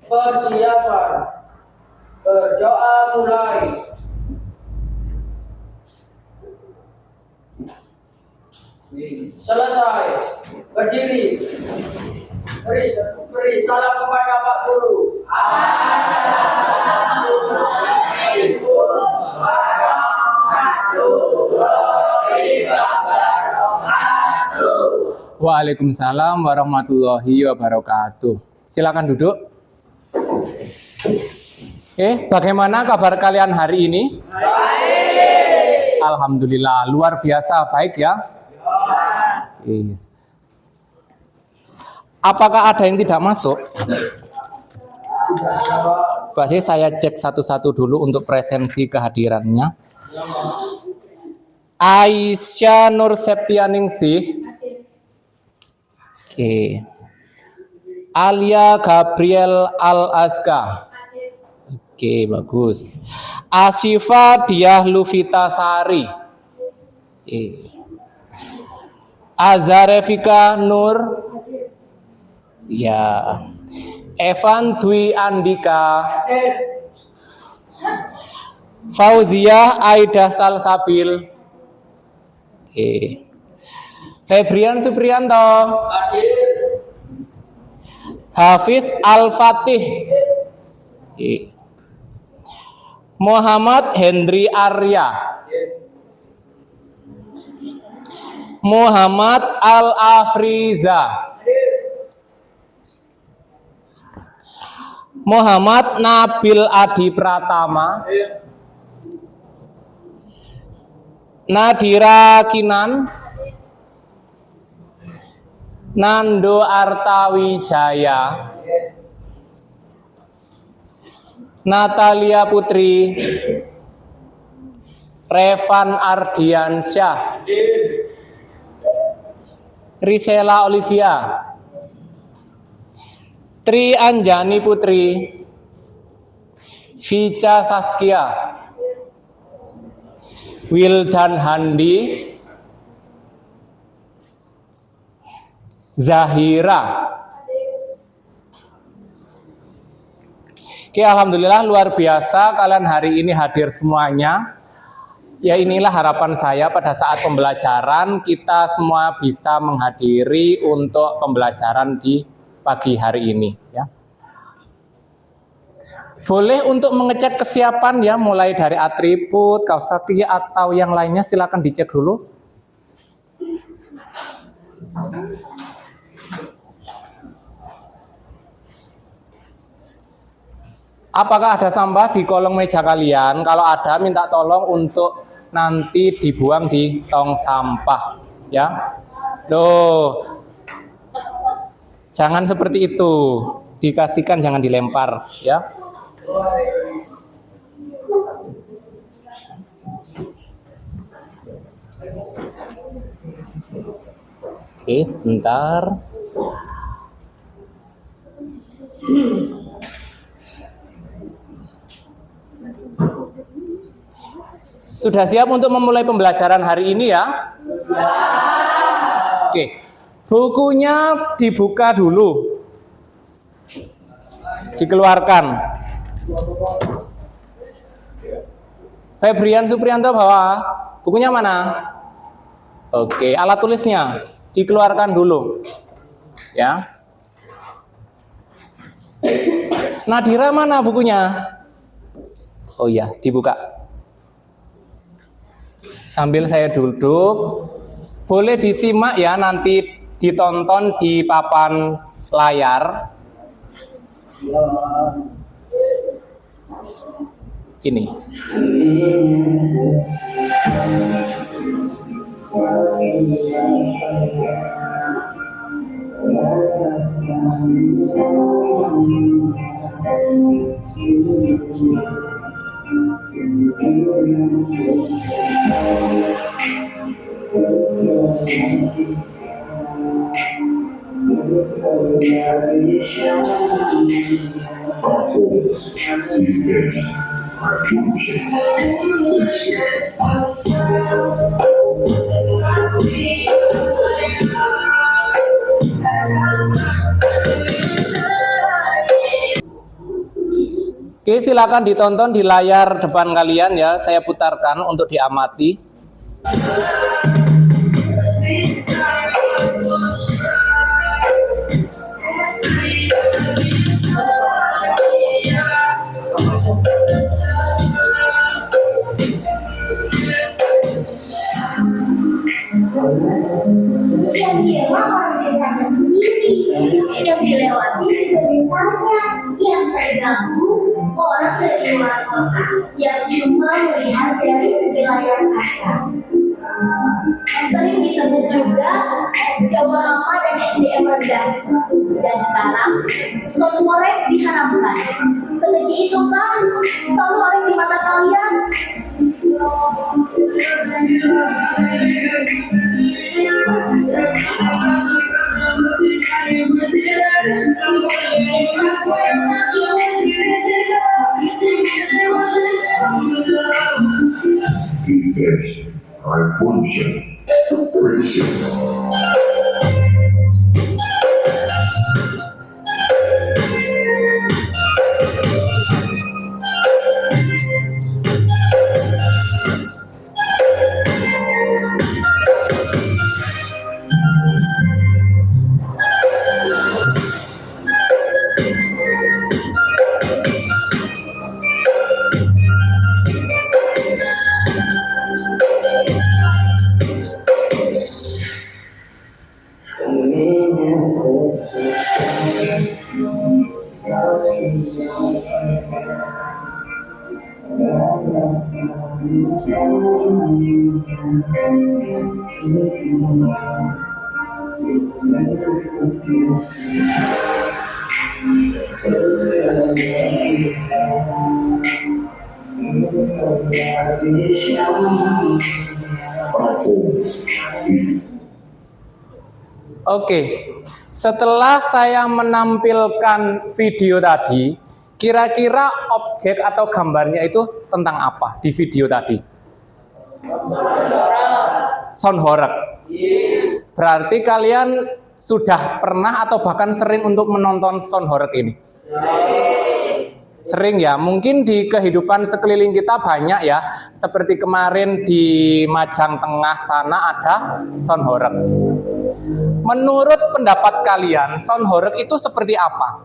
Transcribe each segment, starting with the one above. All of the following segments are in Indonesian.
Persiapan. Berdoa mulai. Selesai. Berdiri. Beri salam kepada Pak Guru. Assalamualaikum warahmatullahi wabarakatuh. Waalaikumsalam warahmatullahi wabarakatuh. Silakan duduk. Bagaimana kabar kalian hari ini? Baik. Alhamdulillah, luar biasa baik ya. Yes. Apakah ada yang tidak masuk? Pasti saya cek satu-satu dulu untuk presensi kehadirannya. Aisyah Nur Septianingsih. Oke. Alia Gabriel Al-Azka. Oke, bagus. Asyifa Diah Luvita Sari. Azarefika Nur. Ya. Evan Dwi Andika. Fauzia Aida Salsabil. Oke. Febrian Supriyanto. Hafiz Al-Fatih. Oke. Muhammad Hendri Arya. Muhammad Al-Afriza. Muhammad Nabil Adi Pratama. Nadira Kinan. Nando Artawijaya. Natalia Putri. Revan Ardiansyah. Risela Olivia. Tri Anjani Putri. Vica Saskia. Wildan Handi. Zahira. Oke, alhamdulillah luar biasa kalian hari ini hadir semuanya. Ya, inilah harapan saya pada saat pembelajaran kita semua bisa menghadiri untuk pembelajaran di pagi hari ini ya. Boleh untuk mengecek kesiapan ya, mulai dari atribut, kaus kaki atau yang lainnya silakan dicek dulu. Apakah ada sampah di kolong meja kalian? Kalau ada, minta tolong untuk nanti dibuang di tong sampah ya. Loh, jangan seperti itu, dikasihkan, jangan dilempar ya. Oke, sebentar. Sudah siap untuk memulai pembelajaran hari ini ya? Oke, bukunya dibuka dulu, dikeluarkan. Febrian Supriyanto bawa bukunya mana? Oke, alat tulisnya dikeluarkan dulu, ya. Nadira mana bukunya? Oh iya, dibuka. Sambil saya duduk, boleh disimak ya, nanti ditonton di papan layar. Ini. Oke, silakan ditonton di layar depan kalian ya. Saya putarkan untuk diamati. Yang dia orang desanya sendiri, yang dilewati juga desanya, yang terganggu orang dari luar kota yang cuma melihat dari segi layar kaca. Sering disebut juga Jawa Lama dan SDM rendah. Dan sekarang Stone Forest diharapkan. Sekecil itu kan Stone Forest di mata kalian. Intention, high function, precision. Oke, setelah saya menampilkan video tadi, kira-kira objek atau gambarnya itu tentang apa di video tadi? Sound horeg. Berarti kalian sudah pernah atau bahkan sering untuk menonton sound horeg ini? Sering ya, mungkin di kehidupan sekeliling kita banyak ya. Seperti kemarin di Majang Tengah sana ada sound horeg. Menurut pendapat kalian, sound horeg itu seperti apa?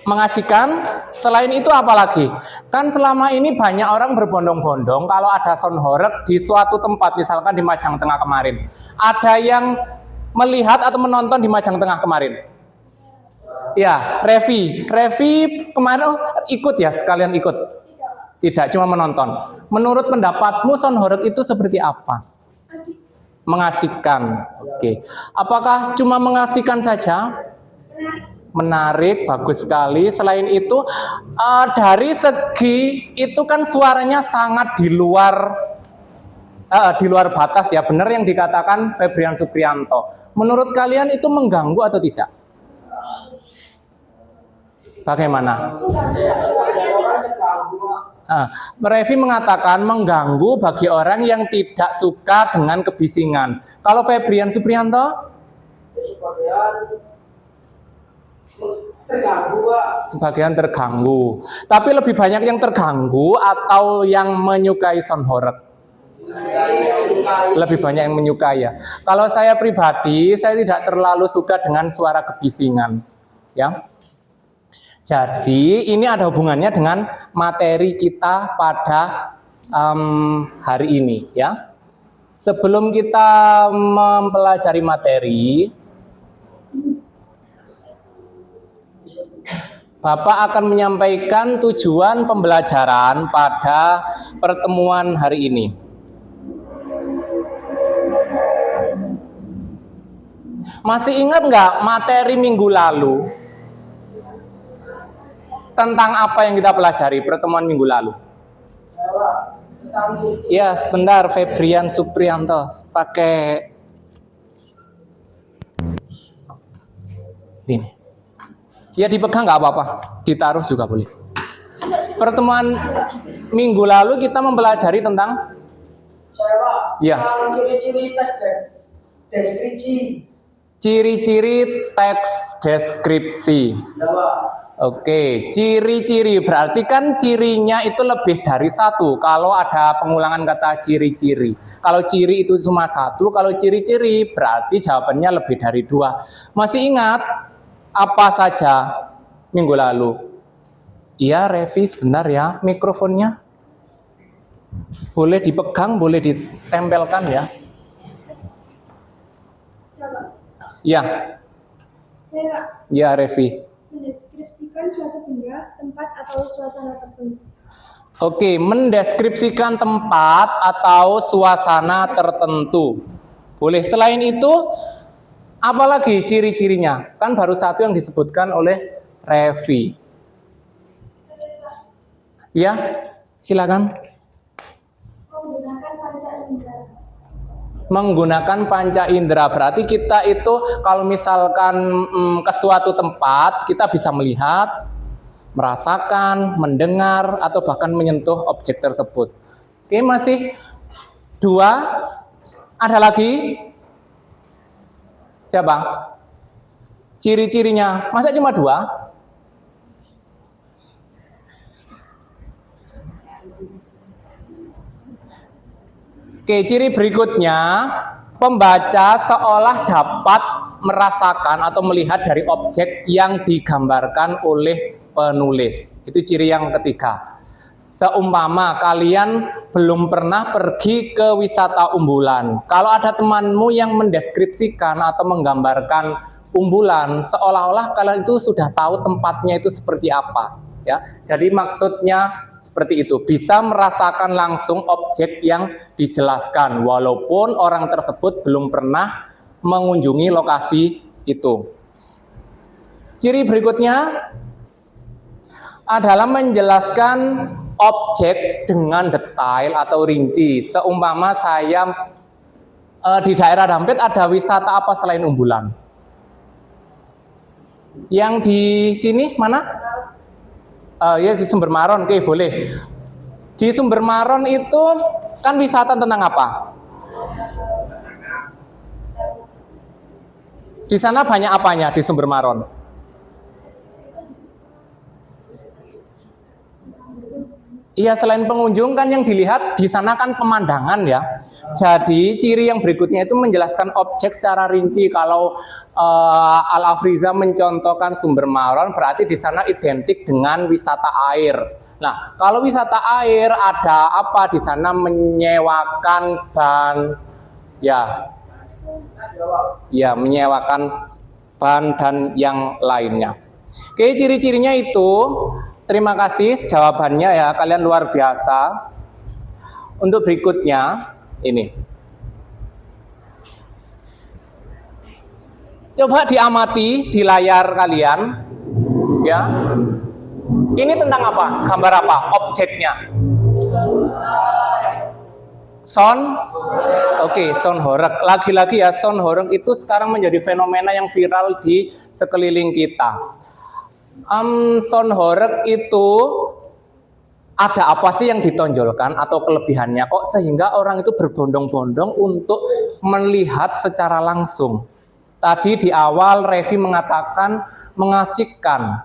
Mengasihkan. Selain itu apa lagi? Kan selama ini banyak orang berbondong-bondong kalau ada sound horeg di suatu tempat, misalkan di Majang Tengah kemarin. Ada yang melihat atau menonton di Majang Tengah kemarin? Ya, Revi kemarin ikut ya, sekalian ikut. Tidak, cuma menonton. Menurut pendapatmu sound horeg itu seperti apa? Mengasihkan. Oke. Apakah cuma mengasihkan saja? Menarik, bagus sekali. Selain itu, dari segi itu kan suaranya sangat di luar batas ya. Benar yang dikatakan Febrian Suprianto. Menurut kalian itu mengganggu atau tidak? Bagaimana? Revi mengatakan mengganggu bagi orang yang tidak suka dengan kebisingan. Kalau Febrian Suprianto? Sebagian terganggu. Tapi lebih banyak yang terganggu atau yang menyukai sound horeg? Lebih banyak yang menyukai ya. Kalau saya pribadi, saya tidak terlalu suka dengan suara kebisingan. Ya. Jadi ini ada hubungannya dengan materi kita pada hari ini ya. Sebelum kita mempelajari materi, Bapak akan menyampaikan tujuan pembelajaran pada pertemuan hari ini. Masih ingat nggak materi minggu lalu? Tentang apa yang kita pelajari pertemuan minggu lalu? Ya, sebentar, Febrian Suprianto pakai ini. Ya dipegang nggak apa-apa, ditaruh juga boleh. Pertemuan minggu lalu kita mempelajari tentang ya. Ciri-ciri tes deskripsi. Ciri-ciri teks deskripsi. Oke, ciri-ciri berarti kan cirinya itu lebih dari satu. Kalau ada pengulangan kata ciri-ciri, kalau ciri itu cuma satu, kalau ciri-ciri berarti jawabannya lebih dari dua. Masih ingat apa saja minggu lalu? Iya, Revi, sebentar ya, mikrofonnya boleh dipegang, boleh ditempelkan ya. Ya, ya Revi. Mendeskripsikan suatu benda, tempat, atau suasana tertentu. Oke, mendeskripsikan tempat atau suasana tertentu. Boleh. Selain itu, apalagi ciri-cirinya? Kan baru satu yang disebutkan oleh Revi. Ya, silakan. Menggunakan panca indera. Menggunakan panca indera berarti kita itu kalau misalkan ke suatu tempat kita bisa melihat, merasakan, mendengar atau bahkan menyentuh objek tersebut. Oke, masih dua. Ada lagi? Siapa? Ciri-cirinya masa cuma dua? Oke, ciri berikutnya, pembaca seolah dapat merasakan atau melihat dari objek yang digambarkan oleh penulis. Itu ciri yang ketiga. Seumpama kalian belum pernah pergi ke wisata Umbulan. Kalau ada temanmu yang mendeskripsikan atau menggambarkan Umbulan, seolah-olah kalian itu sudah tahu tempatnya itu seperti apa. Ya, jadi maksudnya seperti itu, bisa merasakan langsung objek yang dijelaskan walaupun orang tersebut belum pernah mengunjungi lokasi itu. Ciri berikutnya adalah menjelaskan objek dengan detail atau rinci. Seumpama saya di daerah Dampit ada wisata apa selain Umbulan? Yang di sini mana? Ya, di Sumber Maron, oke, boleh. Di Sumber Maron itu kan wisata tentang apa? Di sana banyak apanya di Sumber Maron? Iya, selain pengunjung kan yang dilihat di sana kan pemandangan ya. Jadi ciri yang berikutnya itu menjelaskan objek secara rinci. Kalau Al-Afriza mencontohkan Sumber Maron berarti di sana identik dengan wisata air. Nah, kalau wisata air ada apa di sana? Menyewakan ban, ya menyewakan ban dan yang lainnya. Oke, ciri-cirinya itu. Terima kasih jawabannya ya, kalian luar biasa. Untuk berikutnya ini. Coba diamati di layar kalian ya. Ini tentang apa? Gambar apa? Objeknya. Sound. Oke, sound horeg. Lagi-lagi ya, sound horeg itu sekarang menjadi fenomena yang viral di sekeliling kita. Sound horeg itu ada apa sih yang ditonjolkan atau kelebihannya kok sehingga orang itu berbondong-bondong untuk melihat secara langsung. Tadi di awal Revi mengatakan mengasihkan.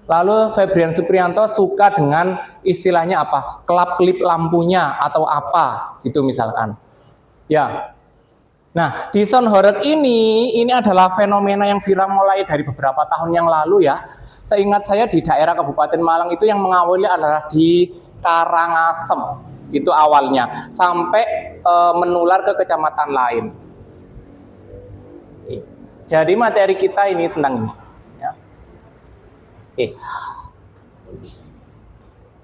Lalu Febrian Suprianto suka dengan istilahnya apa? Kelap-kelip lampunya atau apa gitu misalkan. Ya. Nah, di sound horeg ini adalah fenomena yang viral mulai dari beberapa tahun yang lalu ya. Seingat saya di daerah Kabupaten Malang itu yang mengawali adalah di Karangasem. Itu awalnya. Sampai menular ke kecamatan lain. Jadi materi kita ini tentang ini. Ya. Oke.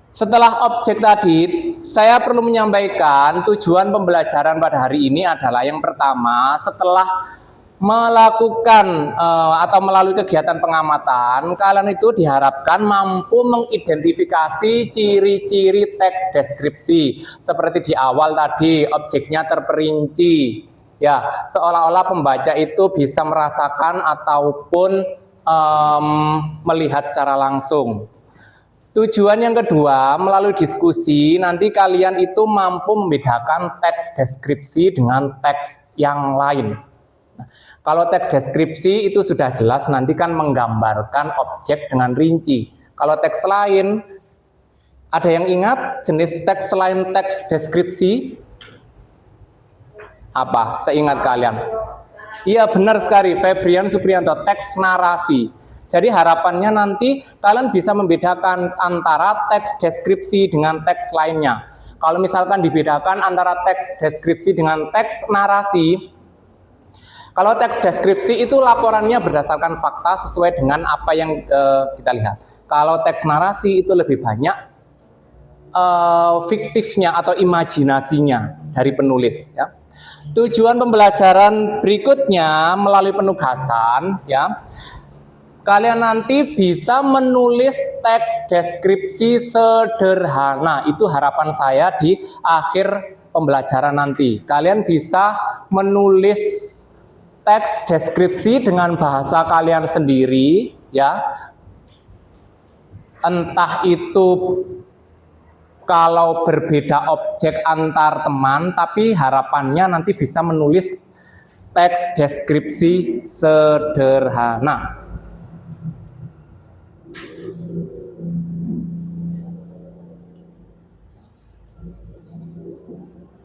Setelah objek tadi, saya perlu menyampaikan tujuan pembelajaran pada hari ini adalah yang pertama, setelah melakukan atau melalui kegiatan pengamatan, kalian itu diharapkan mampu mengidentifikasi ciri-ciri teks deskripsi. Seperti di awal tadi, objeknya terperinci. Ya, seolah-olah pembaca itu bisa merasakan ataupun melihat secara langsung. Tujuan yang kedua, melalui diskusi, nanti kalian itu mampu membedakan teks deskripsi dengan teks yang lain. Kalau teks deskripsi itu sudah jelas nanti kan menggambarkan objek dengan rinci. Kalau teks lain, ada yang ingat jenis teks selain teks deskripsi? Apa? Seingat kalian? Iya benar sekali, Febrian Supriyanto, teks narasi. Jadi harapannya nanti kalian bisa membedakan antara teks deskripsi dengan teks lainnya. Kalau misalkan dibedakan antara teks deskripsi dengan teks narasi, kalau teks deskripsi itu laporannya berdasarkan fakta sesuai dengan apa yang kita lihat. Kalau teks narasi itu lebih banyak fiktifnya atau imajinasinya dari penulis. Ya. Tujuan pembelajaran berikutnya melalui penugasan, ya, kalian nanti bisa menulis teks deskripsi sederhana. Itu harapan saya di akhir pembelajaran nanti. Kalian bisa menulis teks deskripsi dengan bahasa kalian sendiri, ya. Entah itu kalau berbeda objek antar teman, tapi harapannya nanti bisa menulis teks deskripsi sederhana.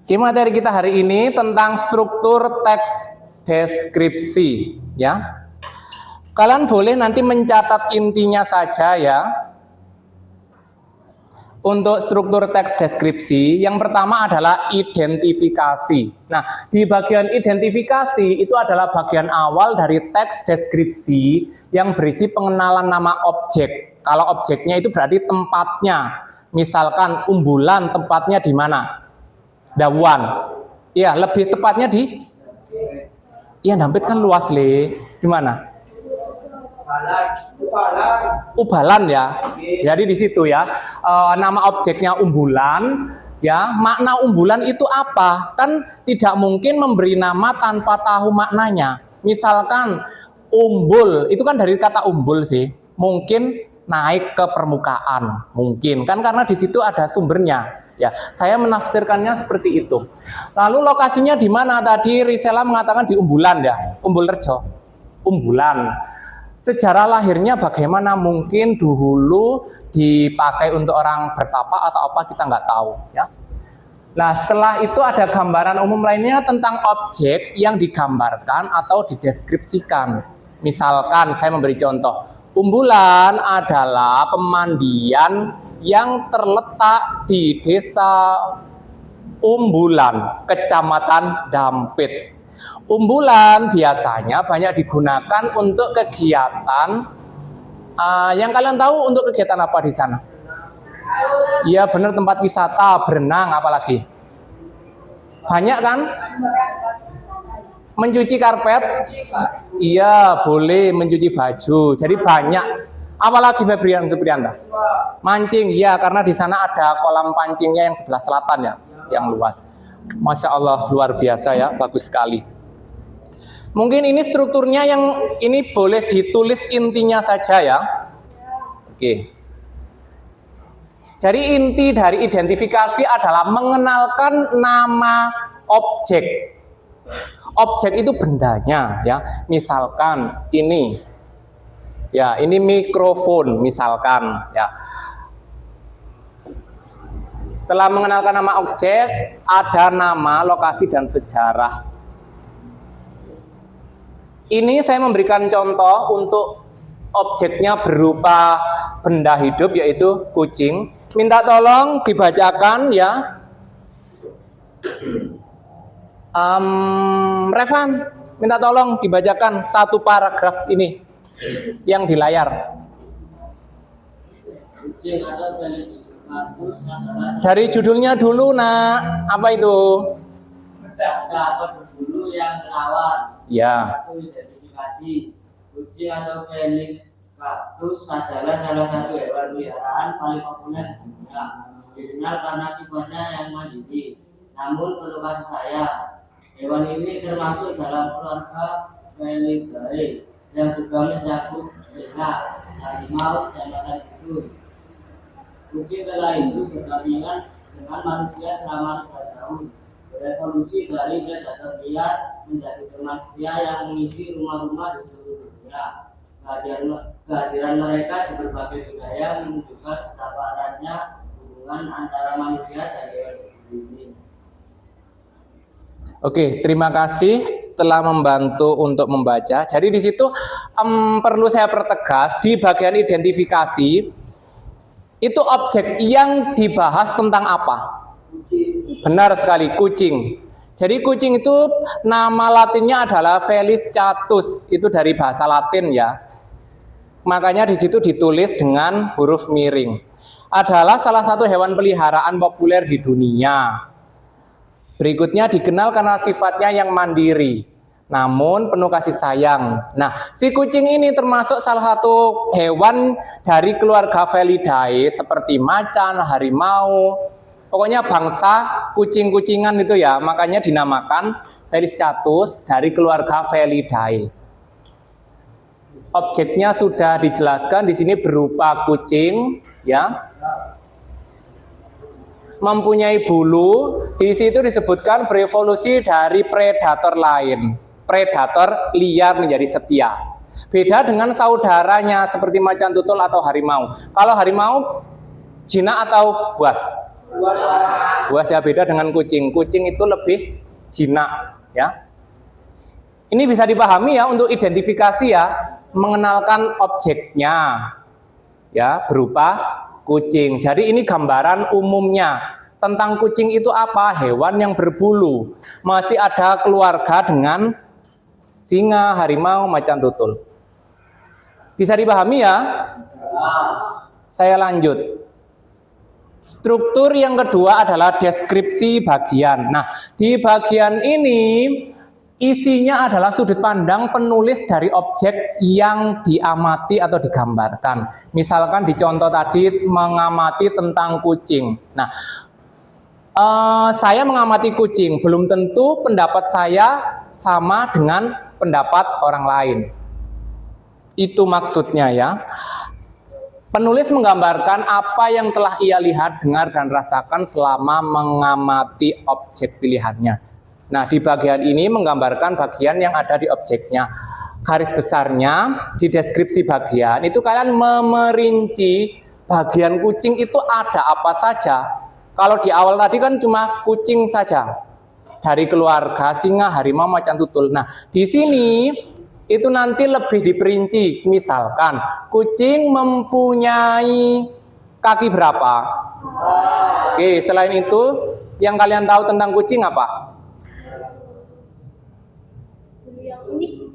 Oke, materi kita hari ini tentang struktur teks deskripsi, ya. Kalian boleh nanti mencatat intinya saja, ya. Untuk struktur teks deskripsi, yang pertama adalah identifikasi. Nah, di bagian identifikasi itu adalah bagian awal dari teks deskripsi yang berisi pengenalan nama objek. Kalau objeknya itu berarti tempatnya. Misalkan umbulan tempatnya di mana? Dawan. Iya, lebih tepatnya di Iya, Dampit kan luas, Le. Di mana? Ubalan ya. Jadi di situ ya. Nama objeknya umbulan, ya. Makna umbulan itu apa? Kan tidak mungkin memberi nama tanpa tahu maknanya. Misalkan umbul, itu kan dari kata umbul sih. Mungkin naik ke permukaan, mungkin kan karena di situ ada sumbernya. Ya, saya menafsirkannya seperti itu. Lalu lokasinya di mana? Tadi Risela mengatakan di Umbulan ya, Umbulrejo. Umbulan. Sejarah lahirnya bagaimana? Mungkin dulu dipakai untuk orang bertapa atau apa, kita nggak tahu ya. Nah, setelah itu ada gambaran umum lainnya tentang objek yang digambarkan atau dideskripsikan. Misalkan saya memberi contoh, Umbulan adalah pemandian yang terletak di desa Umbulan, Kecamatan Dampit. Umbulan biasanya banyak digunakan untuk kegiatan yang kalian tahu untuk kegiatan apa di sana? Iya benar, tempat wisata, berenang, apalagi banyak kan? Mencuci karpet? Iya boleh, mencuci baju. Jadi banyak. Apalagi Febrian Supriyanto? Mancing, ya karena di sana ada kolam pancingnya yang sebelah selatan ya, yang luas. Masya Allah, luar biasa ya, bagus sekali. Mungkin ini strukturnya, yang ini boleh ditulis intinya saja ya. Oke. Jadi inti dari identifikasi adalah mengenalkan nama objek. Objek itu bendanya ya. Misalkan ini. Ya, ini mikrofon misalkan ya. Setelah mengenalkan nama objek, ada nama, lokasi, dan sejarah. Ini saya memberikan contoh untuk objeknya berupa benda hidup, yaitu kucing. Minta tolong dibacakan ya. Revan, minta tolong dibacakan satu paragraf ini yang di layar. Dari judulnya dulu, nak. Apa itu? Sahabat berbulu yang menawan. Ya. Satu, identifikasi. Kucing atau Felis cactus adalah salah satu hewan peliharaan paling populer di dunia. Dikenal karena sifatnya yang mandiri. Namun perlu kasih sayang, hewan ini termasuk dalam keluarga Felidae yang juga mencakup singa, harimau, dan macan tutul. Kucing telah hidup berdampingan dengan manusia selama 2 tahun. Berevolusi dari predator liar menjadi teman setia yang mengisi rumah-rumah di seluruh dunia. Kehadiran mereka di berbagai budaya menunjukkan betapa eratnya hubungan antara manusia dan hewan ini. Oke, terima kasih telah membantu untuk membaca. Jadi di situ perlu saya pertegas di bagian identifikasi itu objek yang dibahas tentang apa? Benar sekali, kucing. Jadi kucing itu nama latinnya adalah Felis catus. Itu dari bahasa Latin ya. Makanya di situ ditulis dengan huruf miring. Adalah salah satu hewan peliharaan populer di dunia. Berikutnya dikenal karena sifatnya yang mandiri, namun penuh kasih sayang. Nah, si kucing ini termasuk salah satu hewan dari keluarga Felidae seperti macan, harimau. Pokoknya bangsa kucing-kucingan itu ya, makanya dinamakan Felis catus dari keluarga Felidae. Objeknya sudah dijelaskan di sini berupa kucing, ya. Mempunyai bulu, di situ disebutkan berevolusi dari predator lain. Predator liar menjadi setia. Beda dengan saudaranya seperti macan tutul atau harimau. Kalau harimau jinak atau buas? Buas ya, beda dengan kucing. Kucing itu lebih jinak, ya. Ini bisa dipahami ya untuk identifikasi ya, mengenalkan objeknya ya berupa kucing. Jadi ini gambaran umumnya tentang kucing itu apa? Hewan yang berbulu. Masih ada keluarga dengan singa, harimau, macan tutul. Bisa dipahami ya? Saya lanjut. Struktur yang kedua adalah deskripsi bagian. Nah, di bagian ini isinya adalah sudut pandang penulis dari objek yang diamati atau digambarkan. Misalkan di contoh tadi mengamati tentang kucing. Nah, saya mengamati kucing, belum tentu pendapat saya sama dengan pendapat orang lain. Itu maksudnya ya. Penulis menggambarkan apa yang telah ia lihat, dengar, dan rasakan selama mengamati objek pilihannya. Nah, di bagian ini menggambarkan bagian yang ada di objeknya. Garis besarnya di deskripsi bagian itu kalian memerinci bagian kucing itu ada apa saja. Kalau di awal tadi kan cuma kucing saja. Dari keluarga singa, harimau, macan tutul. Nah, di sini itu nanti lebih diperinci. Misalkan kucing mempunyai kaki berapa? Oke, selain itu yang kalian tahu tentang kucing apa?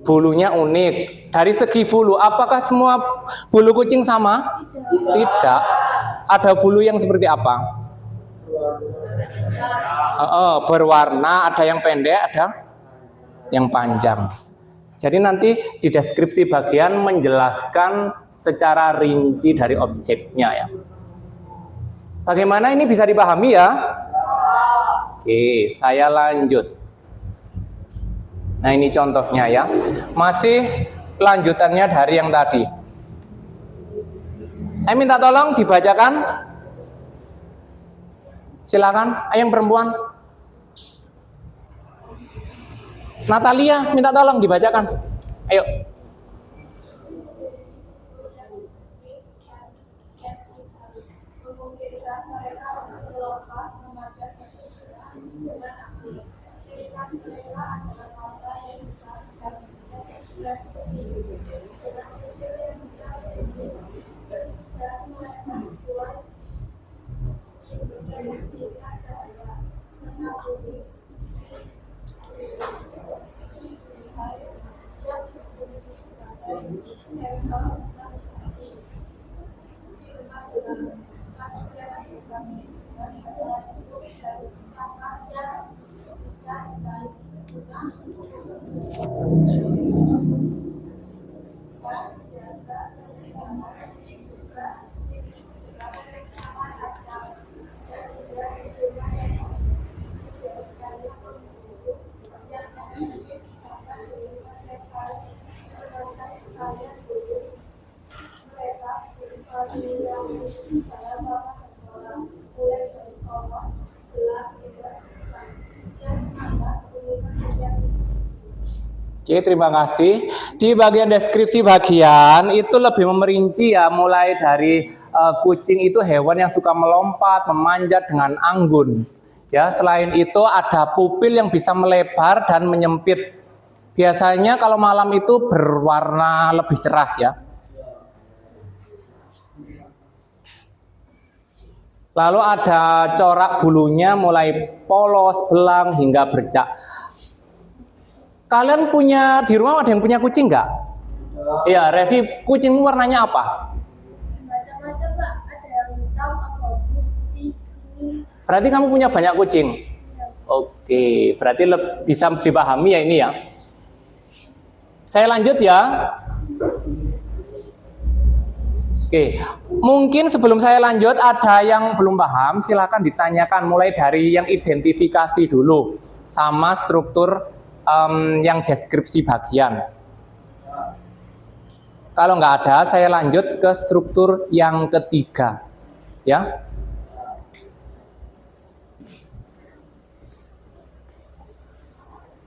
Bulunya unik. Dari segi bulu, apakah semua bulu kucing sama? Tidak. Ada bulu yang seperti apa? Berwarna, ada yang pendek, ada yang panjang. Jadi nanti di deskripsi bagian menjelaskan secara rinci dari objeknya ya. Bagaimana ini bisa dipahami ya? Oke, saya lanjut. Nah, ini contohnya ya. Masih lanjutannya dari yang tadi. Saya minta tolong dibacakan. Silakan, yang perempuan. Natalia, minta tolong dibacakan. Ayo. Oke, terima kasih. Di bagian deskripsi bagian itu lebih memerinci ya, mulai dari kucing itu hewan yang suka melompat, memanjat dengan anggun. Ya, selain itu ada pupil yang bisa melebar dan menyempit. Biasanya kalau malam itu berwarna lebih cerah ya. Lalu ada corak bulunya mulai polos, belang hingga bercak. Kalian punya di rumah ada yang punya kucing nggak? Iya, Revi, kucingmu warnanya apa? Macam-macam Pak, ada yang hitam, abu-abu, putih, kuning. Berarti kamu punya banyak kucing? Oke, berarti bisa dipahami ya ini ya. Saya lanjut ya. Oke, mungkin sebelum saya lanjut ada yang belum paham, silakan ditanyakan mulai dari yang identifikasi dulu sama struktur yang deskripsi bagian. Kalau nggak ada, saya lanjut ke struktur yang ketiga, ya.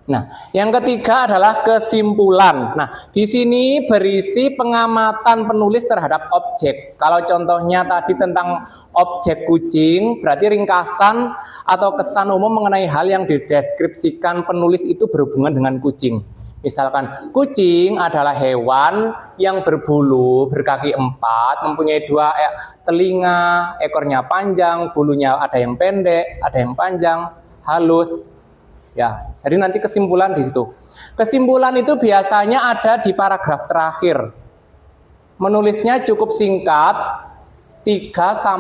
Nah, yang ketiga adalah kesimpulan. Nah, di sini berisi pengamatan penulis terhadap objek. Kalau contohnya tadi tentang objek kucing, berarti ringkasan atau kesan umum mengenai hal yang dideskripsikan penulis itu berhubungan dengan kucing. Misalkan, kucing adalah hewan yang berbulu, berkaki 4, mempunyai 2 telinga, ekornya panjang, bulunya ada yang pendek, ada yang panjang, halus. Ya, jadi nanti kesimpulan di situ. Kesimpulan itu biasanya ada di paragraf terakhir. Menulisnya cukup singkat, 3-5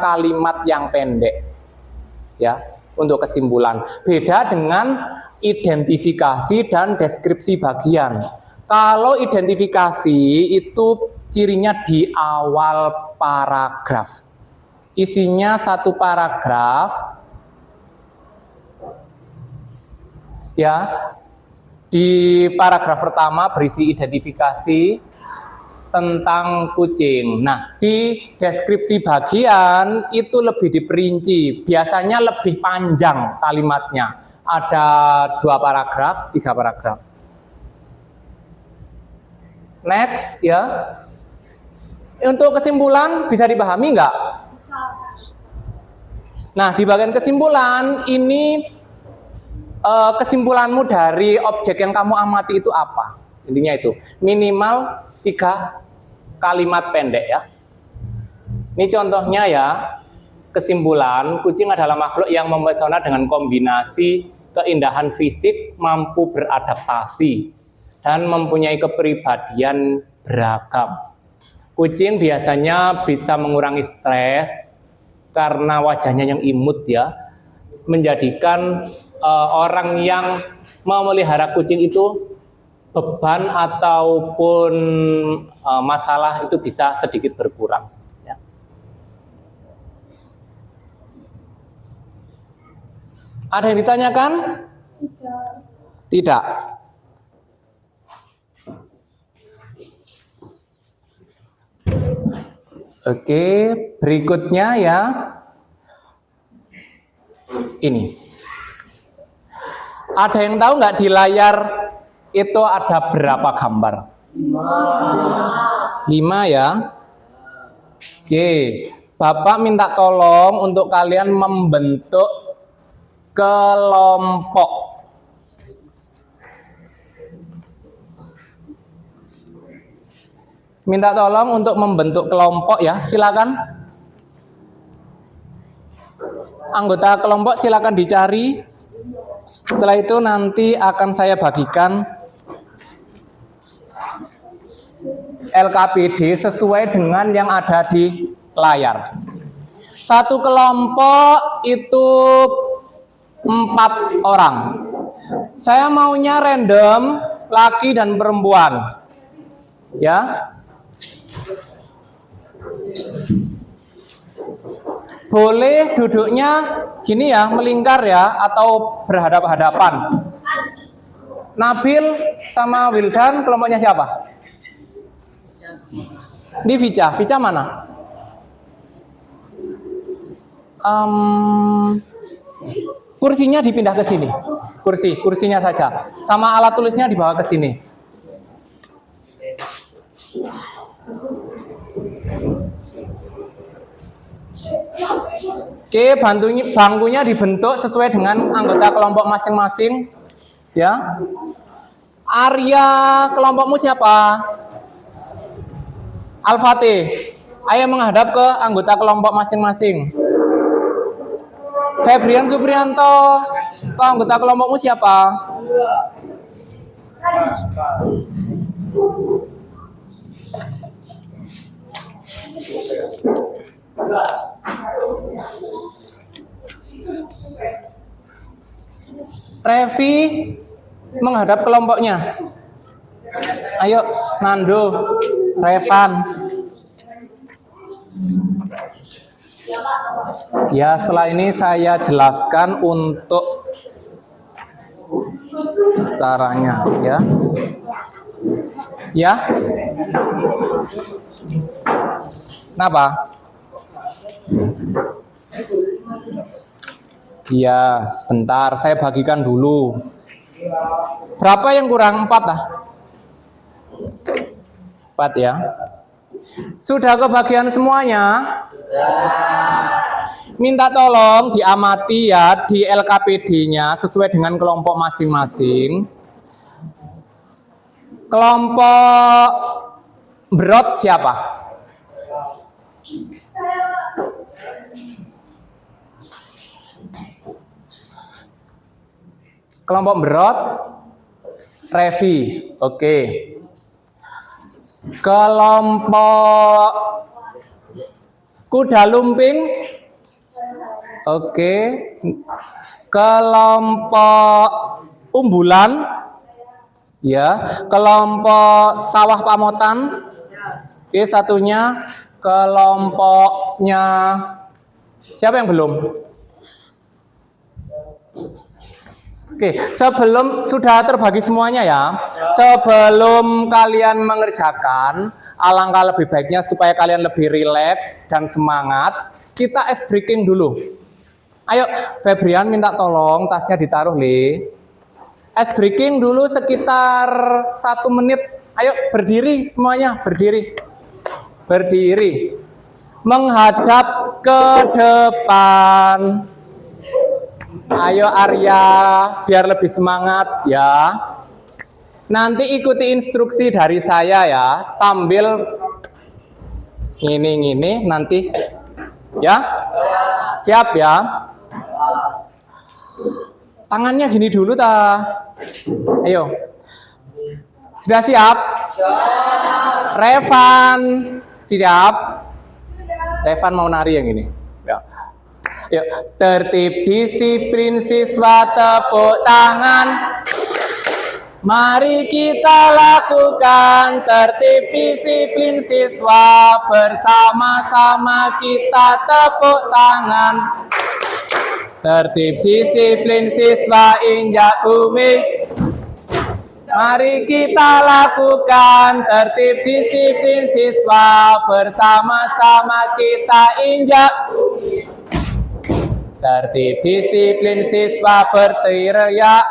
kalimat yang pendek. Ya, untuk kesimpulan. Beda dengan identifikasi dan deskripsi bagian. Kalau identifikasi itu cirinya di awal paragraf. Isinya 1 paragraf. Ya, di paragraf pertama berisi identifikasi tentang kucing. Nah, di deskripsi bagian itu lebih diperinci, biasanya lebih panjang kalimatnya. Ada 2 paragraf, 3 paragraf. Next, ya. Untuk kesimpulan bisa dipahami nggak? Nah, di bagian kesimpulan ini kesimpulanmu dari objek yang kamu amati itu apa? Intinya itu minimal 3 kalimat pendek ya. Ini contohnya ya, kesimpulan kucing adalah makhluk yang mempesona dengan kombinasi keindahan fisik, mampu beradaptasi, dan mempunyai kepribadian beragam. Kucing biasanya bisa mengurangi stres karena wajahnya yang imut ya, menjadikan orang yang memelihara kucing itu beban ataupun masalah itu bisa sedikit berkurang. Ya. Ada yang ditanyakan? Tidak. Oke, berikutnya ya. Ini. Ada yang tahu nggak di layar itu ada berapa gambar? 5 ya. Oke, Bapak minta tolong untuk kalian membentuk kelompok. Minta tolong untuk membentuk kelompok ya, silakan. Anggota kelompok silakan dicari. Setelah itu nanti akan saya bagikan LKPD sesuai dengan yang ada di layar. 1 kelompok itu 4 orang. Saya maunya random, laki dan perempuan. Ya. Boleh duduknya gini ya, melingkar ya, atau berhadap-hadapan. Nabil sama Wildan, kelompoknya siapa? Ini Vica. Vica mana? Kursinya dipindah ke sini. Kursinya saja. Sama alat tulisnya dibawa ke sini. Oke, bangkunya dibentuk sesuai dengan anggota kelompok masing-masing. Ya. Area kelompokmu siapa? Al-Fatih. Ayo menghadap ke anggota kelompok masing-masing. Febrian Suprianto, ke anggota kelompokmu siapa? Revi menghadap kelompoknya. Ayo, Nando, Revan. Ya, setelah ini saya jelaskan untuk caranya, ya. Ya. Kenapa? Iya, sebentar, saya bagikan dulu. Berapa yang kurang? 4 ah? 4 ya. Sudah kebagian semuanya? Minta tolong diamati ya di LKPD-nya sesuai dengan kelompok masing-masing. Kelompok Berot siapa? Kelompok Berot, Revi, oke. Kelompok Kuda Lumping, oke. Kelompok Umbulan, ya. Kelompok Sawah Pamotan, oke. Satunya kelompoknya siapa yang belum? Oke, sebelum sudah terbagi semuanya ya, sebelum kalian mengerjakan, alangkah lebih baiknya supaya kalian lebih rileks dan semangat, kita ice breaking dulu. Ayo, Febrian minta tolong tasnya ditaruh, Le. Ice breaking dulu sekitar 1 menit. Ayo, berdiri semuanya, berdiri. Berdiri. Menghadap ke depan. Ayo Arya, biar lebih semangat ya. Nanti ikuti instruksi dari saya ya, sambil ngini nanti ya. Siap ya. Tangannya gini dulu ta. Ayo. Sudah siap? Revan, siap? Revan mau nari yang ini. Ya. Yuk, tertib disiplin siswa, tepuk tangan. Mari kita lakukan tertib disiplin siswa, bersama-sama kita tepuk tangan. Tertib disiplin siswa, injak bumi. Mari kita lakukan tertib disiplin siswa, bersama-sama kita injak bumi. Tertib disiplin siswa, berteriak.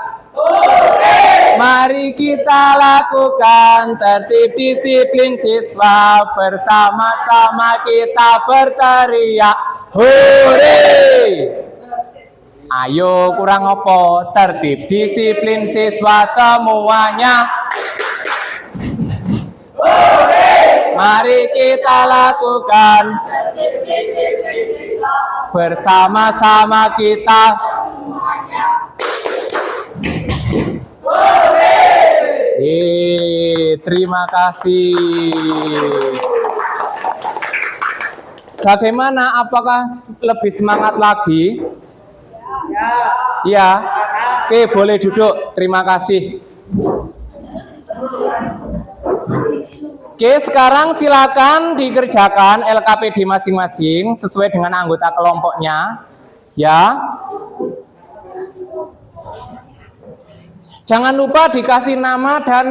Mari kita lakukan tertib disiplin siswa, bersama-sama kita berteriak. Hore! Ayo kurang apa? Tertib disiplin siswa semuanya. Mari kita lakukan bersama-sama kita. Terima kasih. Bagaimana? Apakah lebih semangat lagi? Ya. Oke, boleh duduk. Terima kasih. Oke, sekarang silakan dikerjakan LKPD masing-masing sesuai dengan anggota kelompoknya. Ya. Jangan lupa dikasih nama dan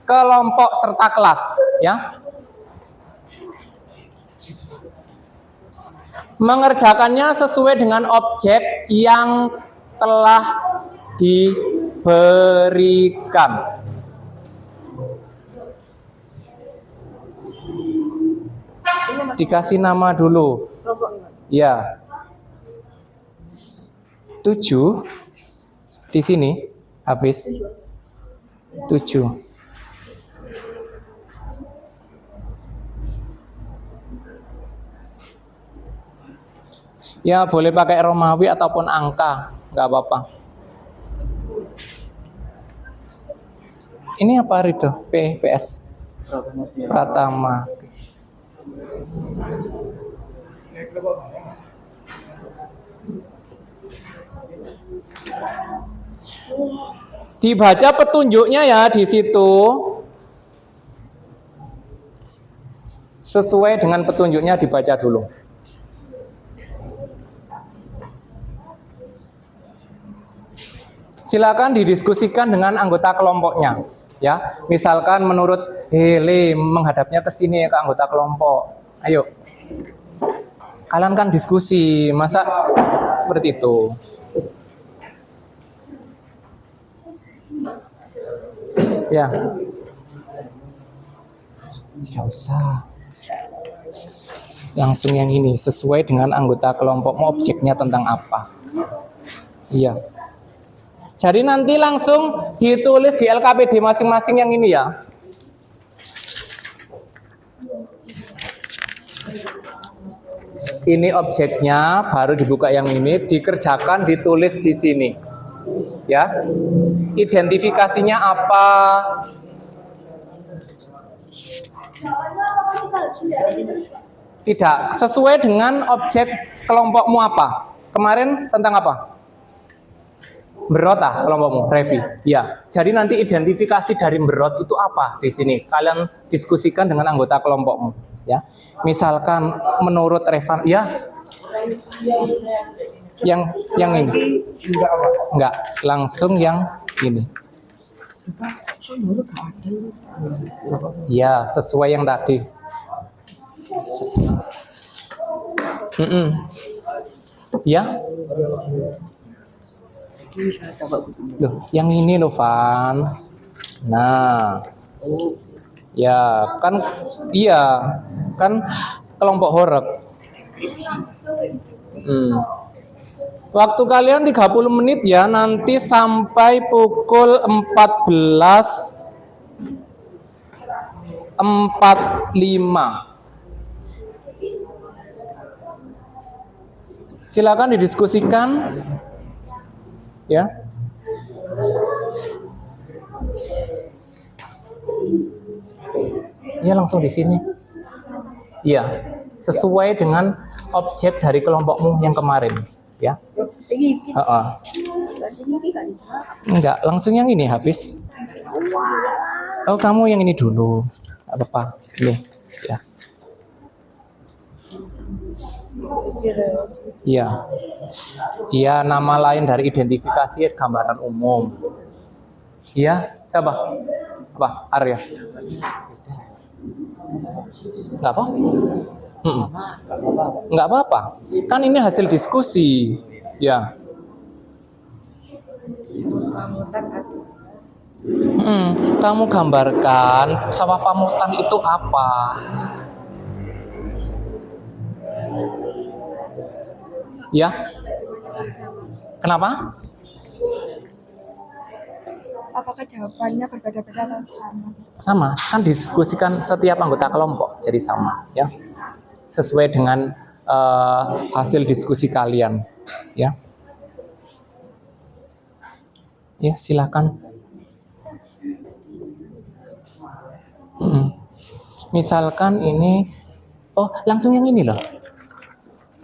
kelompok serta kelas, ya. Mengerjakannya sesuai dengan objek yang telah diberikan. Dikasih nama dulu. Ya. 7 di sini habis 7. Ya boleh pakai Romawi ataupun angka, nggak apa-apa. Ini apa Rido? PS Pratama. Dibaca petunjuknya ya di situ. Sesuai dengan petunjuknya dibaca dulu. Silakan didiskusikan dengan anggota kelompoknya, ya. Misalkan menurut Hele menghadapnya ke sini ke anggota kelompok. Ayo. Kalian kan diskusi, masa seperti itu? Ya. Tidak usah. Langsung yang ini sesuai dengan anggota kelompokmu, objeknya tentang apa? Iya. Jadi nanti langsung ditulis di LKPD masing-masing yang ini ya. Ini objeknya, baru dibuka yang ini, dikerjakan, ditulis di sini. Ya. Identifikasinya apa? Tidak, sesuai dengan objek kelompokmu apa? Kemarin tentang apa? Berot kelompokmu, Revi. Ya. Jadi nanti identifikasi dari berot itu apa di sini? Kalian diskusikan dengan anggota kelompokmu, ya. Misalkan menurut Revan, ya. Yang ini. Enggak, langsung yang ini. Ya, sesuai yang tadi. Ya. Loh, yang ini loh, Van. Nah. Ya, kan iya. Kan kelompok horeg. Waktu kalian 30 menit ya, nanti sampai pukul 14.45. Silakan didiskusikan. Ya. Ya langsung di sini. Iya, sesuai dengan objek dari kelompokmu yang kemarin, ya. Enggak, langsung yang ini Hafiz. Oh, kamu yang ini dulu. Apa? Ini, ya. Iya. Iya, nama lain dari identifikasi gambaran umum. Iya, siapa? Apa? Arya. Enggak apa? Enggak apa-apa. Kan ini hasil diskusi. Ya. Kamu gambarkan sawah pamutan itu apa? Ya. Kenapa? Apakah jawabannya berbeda-beda atau sama? Sama, kan diskusikan setiap anggota kelompok, jadi sama, ya. Sesuai dengan hasil diskusi kalian, ya. Ya, silakan. Misalkan ini, oh langsung yang ini loh.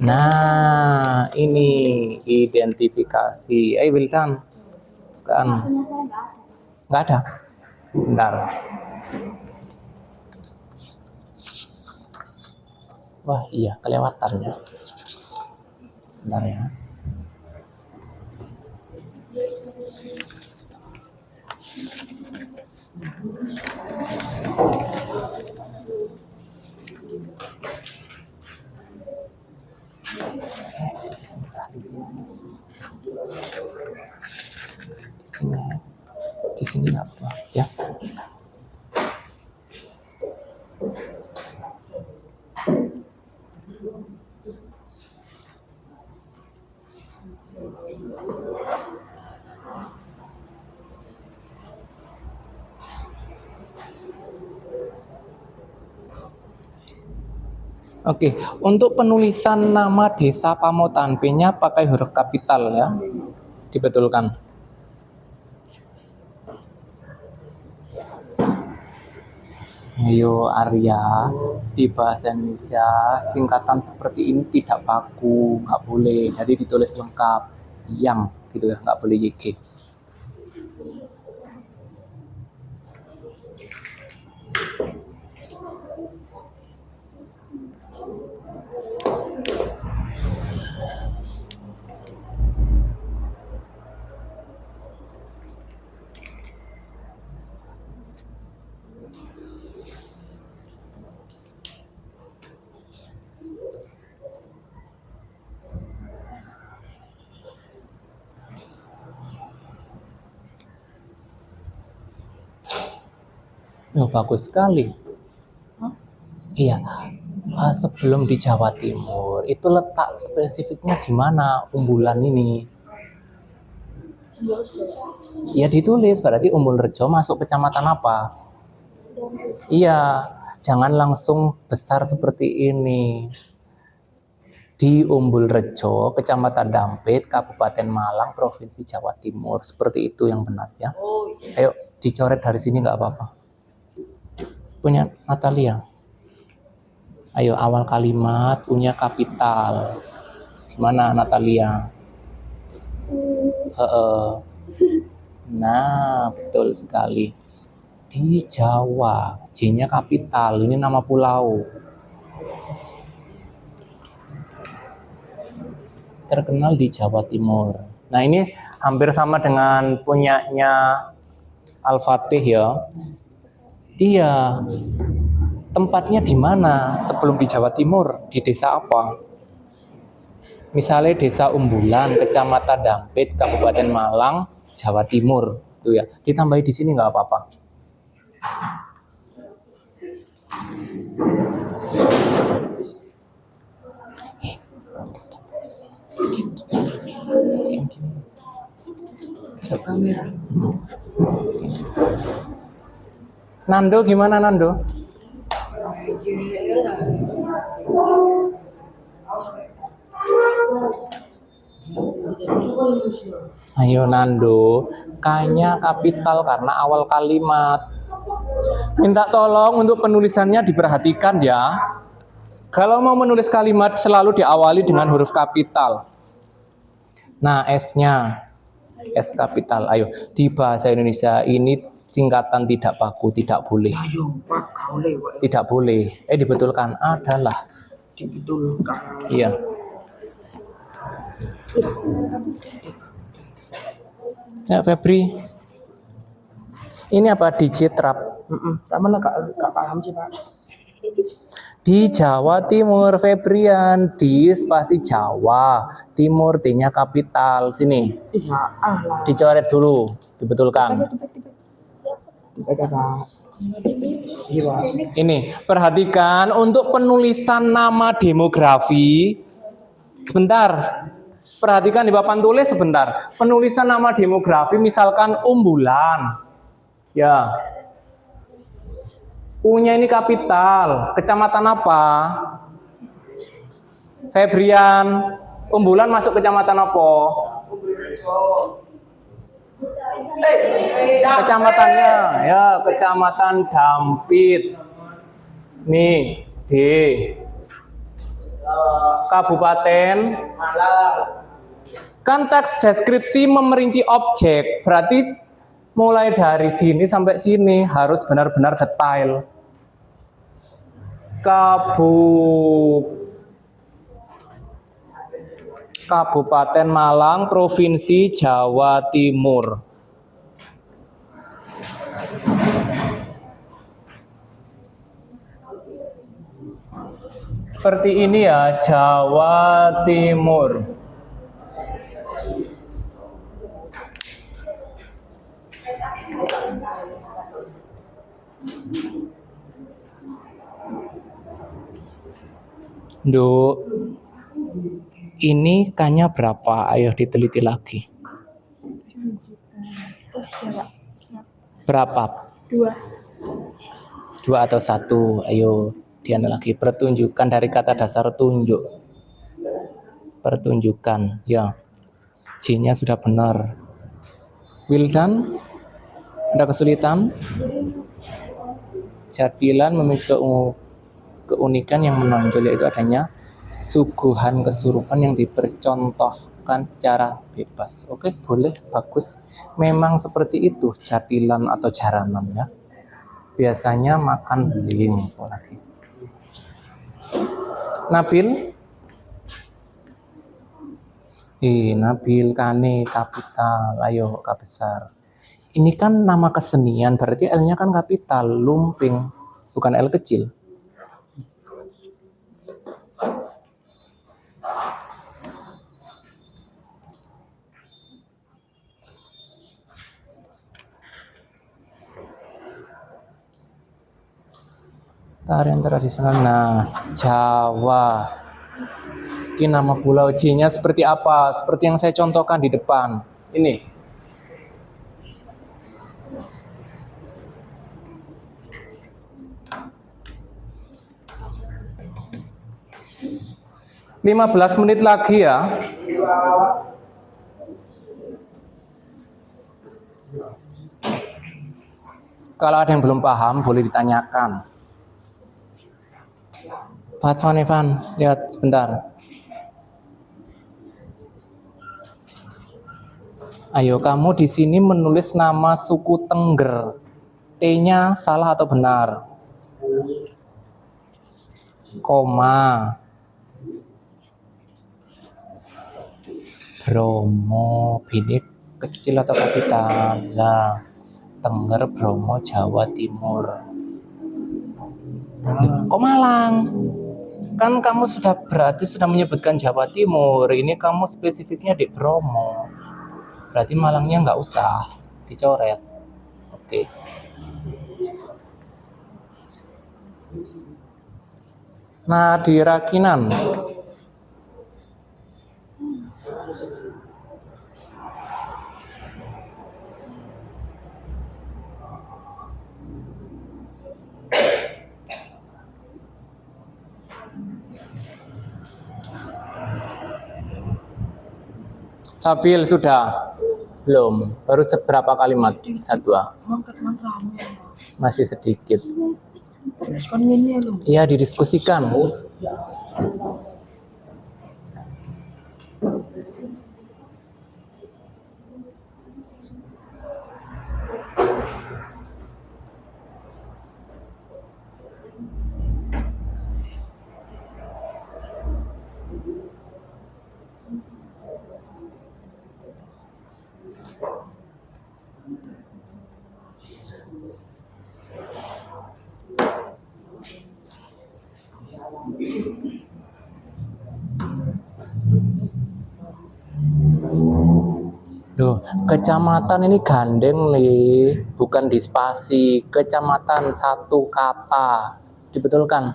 Nah, ini identifikasi. Wildan, kan? Nggak ada. Bentar. Wah, iya, kelewatan ya. Bentar ya. sini apa ya? Oke, untuk penulisan nama desa Pamotan, P-nya pakai huruf kapital ya. Dibetulkan. Ayo Arya, di bahasa Indonesia singkatan seperti ini tidak baku, nggak boleh. Jadi ditulis lengkap, yang gitu ya, nggak boleh YG. Oh, bagus sekali. Iya, sebelum di Jawa Timur, itu letak spesifiknya di mana Umbulan ini? Ya ditulis, berarti Umbulrejo masuk kecamatan apa? Iya, jangan langsung besar seperti ini. Di Umbulrejo, Kecamatan Dampit, Kabupaten Malang, Provinsi Jawa Timur. Seperti itu yang benar ya. Ayo, dicoret dari sini nggak apa-apa. Punya Natalia. Ayo, awal kalimat punya kapital. Gimana Natalia? Nah, betul sekali. Di Jawa, J-nya kapital. Ini nama pulau. Terkenal di Jawa Timur. Nah, ini hampir sama dengan punyanya Al-Fatih ya. Iya. Tempatnya di mana sebelum di Jawa Timur? Di desa apa? Misalnya desa Umbulan, Kecamatan Dampit, Kabupaten Malang, Jawa Timur. Tuh ya. Ditambahi di sini nggak apa-apa. Nando gimana Nando? Ayo Nando, K-nya kapital karena awal kalimat. Minta tolong untuk penulisannya diperhatikan ya. Kalau mau menulis kalimat selalu diawali dengan huruf kapital. Nah, S-nya S kapital. Ayo, di bahasa Indonesia ini singkatan tidak baku, tidak boleh. Ayo, Pak, boleh, Pak. Tidak boleh. Dibetulkan adalah. Dibetulkan. Iya. Ya, Febri. Ini apa digit rap? Sama lah, Kak paham sih, Pak. Di Jawa Timur, Febrian, di spasi Jawa Timur, T-nya kapital. Sini. Iya, lah. Dicoret dulu, dibetulkan. Tiba-tiba, Pak. Iya, Pak. Ini, perhatikan untuk penulisan nama demografi. Sebentar. Perhatikan di papan tulis sebentar. Penulisan nama demografi misalkan Umbulan. Ya. U-nya ini kapital. Kecamatan apa? Febrian. Umbulan masuk kecamatan apa? Kecamatannya ya, Kecamatan Dampit. Nih, D. Kabupaten Malang. kan teks deskripsi memerinci objek, berarti mulai dari sini sampai sini harus benar-benar detail. Kabupaten Malang, Provinsi Jawa Timur. Seperti ini ya, Jawa Timur. Nduk, ini K-nya berapa? Ayo diteliti lagi. Berapa? 2 atau 1? Ayo diana lagi. Pertunjukan dari kata dasar tunjuk. Pertunjukan. Ya. J-nya sudah benar. Wildan, ada kesulitan? Jadilan memiliki keunikan yang menonjol, yaitu adanya suguhan kesurupan yang dipercontohkan secara bebas. Oke, boleh, bagus. Memang seperti itu jadilan atau jaranan ya. Biasanya makan beling, apalagi. Nabil? Nabil, Kane, kapital. Ayo, K besar. Ini kan nama kesenian, berarti L-nya kan kapital, lumping, bukan L kecil. Tarian tradisional. Nah, Jawa. Ini nama pulau, J-nya seperti apa? Seperti yang saya contohkan di depan. Ini. Lima 15 menit lagi ya. Kalau ada yang belum paham, boleh ditanyakan. Pak Evan, lihat sebentar. Ayo, kamu di sini menulis nama suku Tengger. T-nya salah atau benar? Koma. Bromo, ini kecil atau kapital? Nah, Tengger, Bromo, Jawa Timur. Kok Malang? Kan kamu berarti sudah menyebutkan Jawa Timur. Ini kamu spesifiknya di Bromo. Berarti Malangnya nggak usah dicoret. Oke. Nadira Kinan. Sabil sudah? Belum. Baru seberapa kalimat? 1, 2. Masih sedikit. Iya, didiskusikan. Duh, kecamatan ini gandeng nih, bukan di spasi. Kecamatan satu kata, dibetulkan.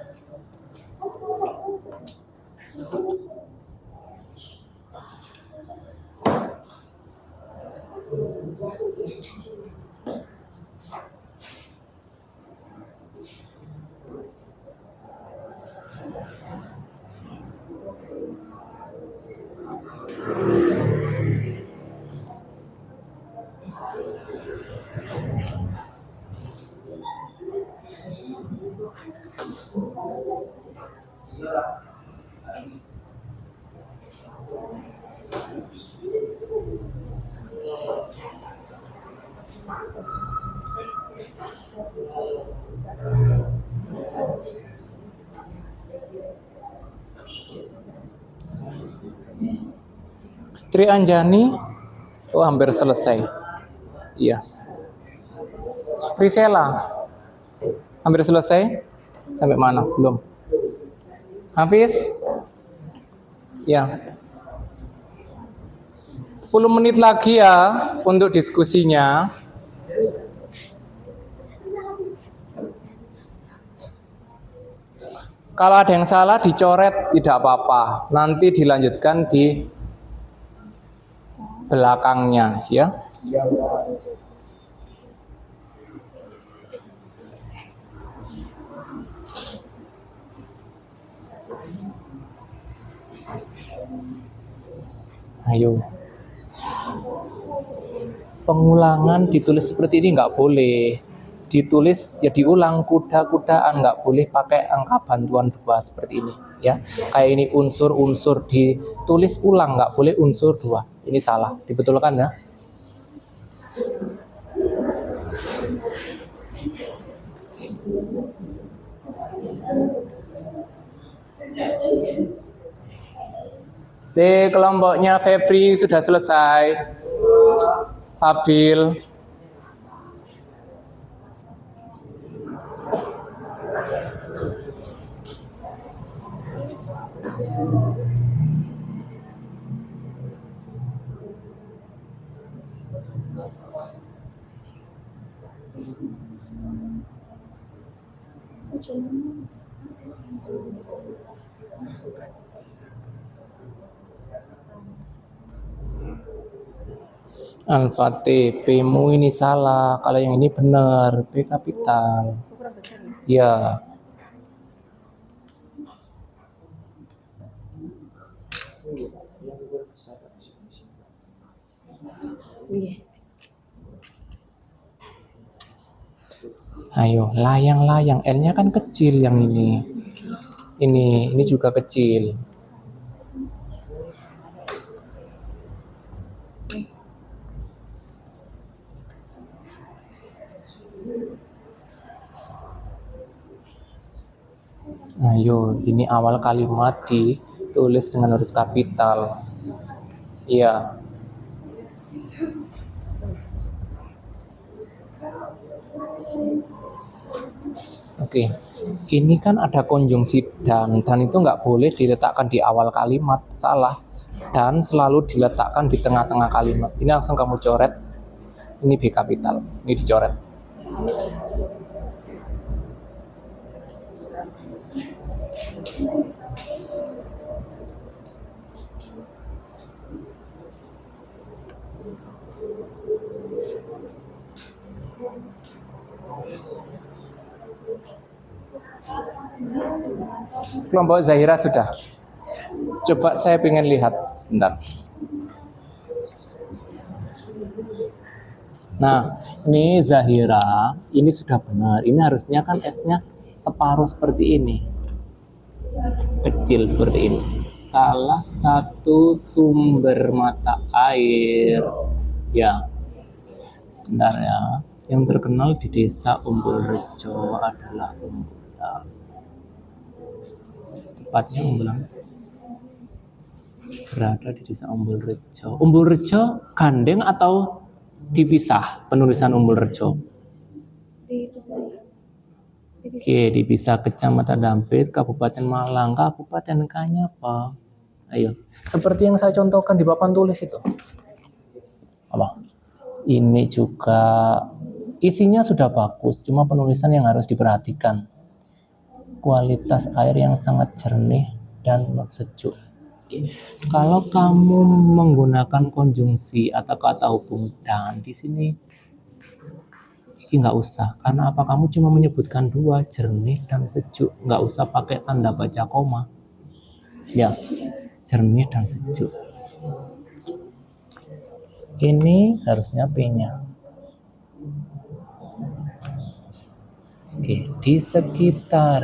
Tri Anjani, oh hampir selesai. Iya. Prisela, hampir selesai. Sampai mana? Belum. Habis? Ya. 10 menit lagi ya untuk diskusinya. Kalau ada yang salah dicoret tidak apa-apa. Nanti dilanjutkan di belakangnya ya. Ayo. Pengulangan ditulis seperti ini nggak boleh. Ditulis ya diulang, kuda-kudaan, nggak boleh pakai angka bantuan 2 seperti ini ya. Kayak ini unsur-unsur ditulis ulang, nggak boleh unsur 2. Ini salah, dibetulkan ya. Kelompoknya Febri sudah selesai. Sabil. Al-Fatih, P-mu ini salah. Kalau yang ini benar, P kapital. Ya. Ayo, layang-layang. N-nya kan kecil yang ini. Ini juga kecil. Ayo, ini awal kalimat ditulis dengan huruf kapital. Iya. Oke, ini kan ada konjungsi dan itu nggak boleh diletakkan di awal kalimat, salah. Dan selalu diletakkan di tengah-tengah kalimat. Ini langsung kamu coret. Ini B kapital, ini dicoret. Kelompok Zahira sudah. Coba saya pengen lihat sebentar. Nah, ini Zahira, ini sudah benar. Ini harusnya kan S-nya separuh seperti ini. Kecil seperti ini. Salah satu sumber mata air. Ya. Sebentar ya. Yang terkenal di desa Umbulrejo adalah Umbulan. Tepatnya Umbulan berada di desa Umbulrejo. Umbulrejo gandeng atau dipisah penulisan Umbulrejo? Dipisah. Oke, dipisah. Kecamatan Dampit, Kabupaten Malang, Kabupaten Kanyapa. Ayo, seperti yang saya contohkan di papan tulis itu. Apa? Ini juga isinya sudah bagus, cuma penulisan yang harus diperhatikan. Kualitas air yang sangat jernih dan sejuk. Kalau kamu menggunakan konjungsi atau kata hubung dan di sini ini nggak usah, karena apa, kamu cuma menyebutkan 2, jernih dan sejuk, nggak usah pakai tanda baca koma ya, jernih dan sejuk. Ini harusnya P-nya. Oke, di sekitar,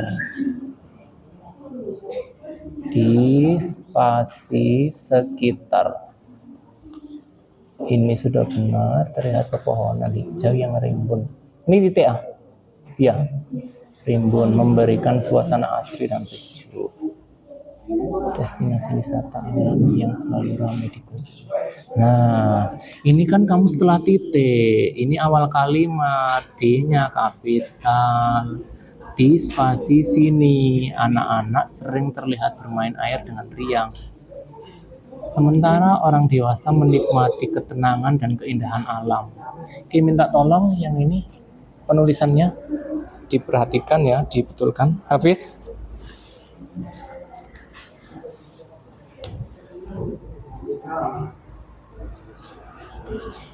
di spasi sekitar. Ini sudah benar, terlihat pepohonan hijau yang rimbun. Ini titik A. Ya, rimbun memberikan suasana asri dan sejuk. Destinasi wisata alam yang selalu ramai dikunjungi. Nah, ini kan kamu setelah titik. Ini awal kalimat, D-nya kapital. Di spasi sini, anak-anak sering terlihat bermain air dengan riang. Sementara orang dewasa menikmati ketenangan dan keindahan alam. Oke, minta tolong yang ini penulisannya diperhatikan ya, dibetulkan. Hafiz,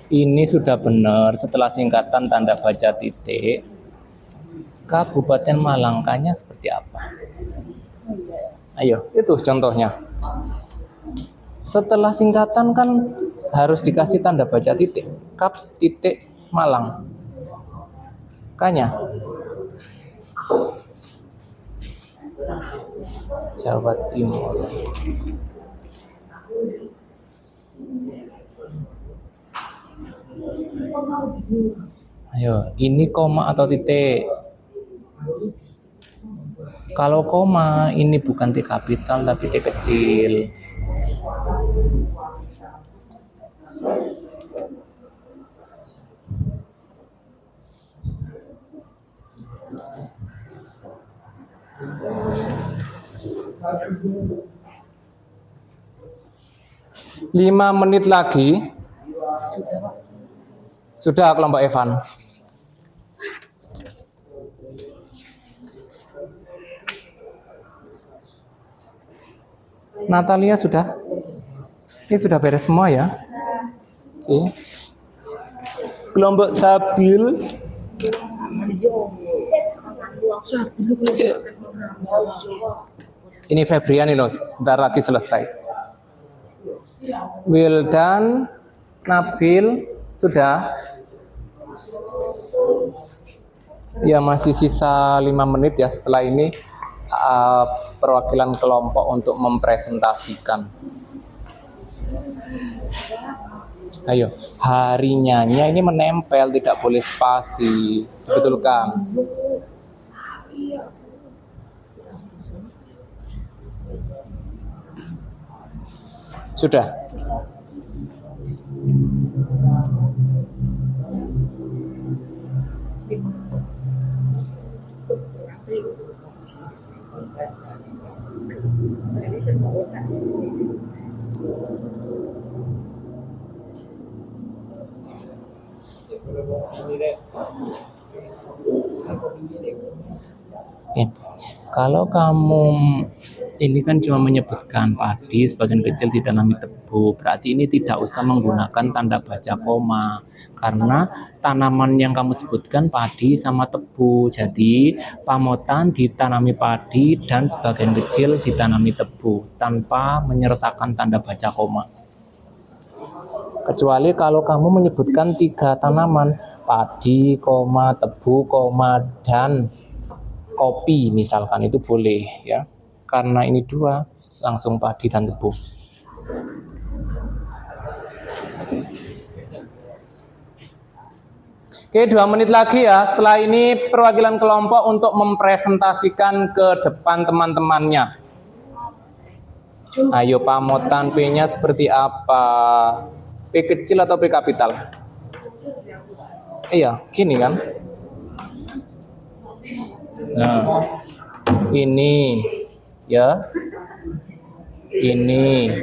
Ini sudah benar. Setelah singkatan tanda baca titik, Kabupaten Malangkanya seperti apa? Ayo, itu contohnya. Setelah singkatan kan harus dikasih tanda baca titik. Kap titik Malang. Kanya. Jawa Timur. Ayo, ini koma atau titik? Kalau koma, ini bukan T kapital tapi T kecil. Lima menit lagi. Sudah kelompok Evan. Natalia sudah? Ini sudah beres semua ya? Oke. Kelompok Sabil. Ini Febriani loh, bentar lagi selesai. Wildan, Nabil, sudah? Ya masih sisa 5 menit ya setelah ini. Perwakilan kelompok untuk mempresentasikan. Ayo, harinya ini menempel, tidak boleh spasi. Dibetulkan. Sudah. Oke. Kalau kamu ini kan cuma menyebutkan padi sebagian kecil ditanami tebu, berarti ini tidak usah menggunakan tanda baca koma karena tanaman yang kamu sebutkan padi sama tebu. Jadi pamotan ditanami padi dan sebagian kecil ditanami tebu tanpa menyertakan tanda baca koma. Kecuali kalau kamu menyebutkan 3 tanaman, padi, koma, tebu, koma, dan kopi misalkan, itu boleh ya. Karena ini 2, langsung padi dan tebu. Oke, 2 menit lagi ya. Setelah ini perwakilan kelompok untuk mempresentasikan ke depan teman-temannya. Ayo pamotan P-nya seperti apa? P kecil atau P kapital? Iya, gini kan? Nah, ini ya, ini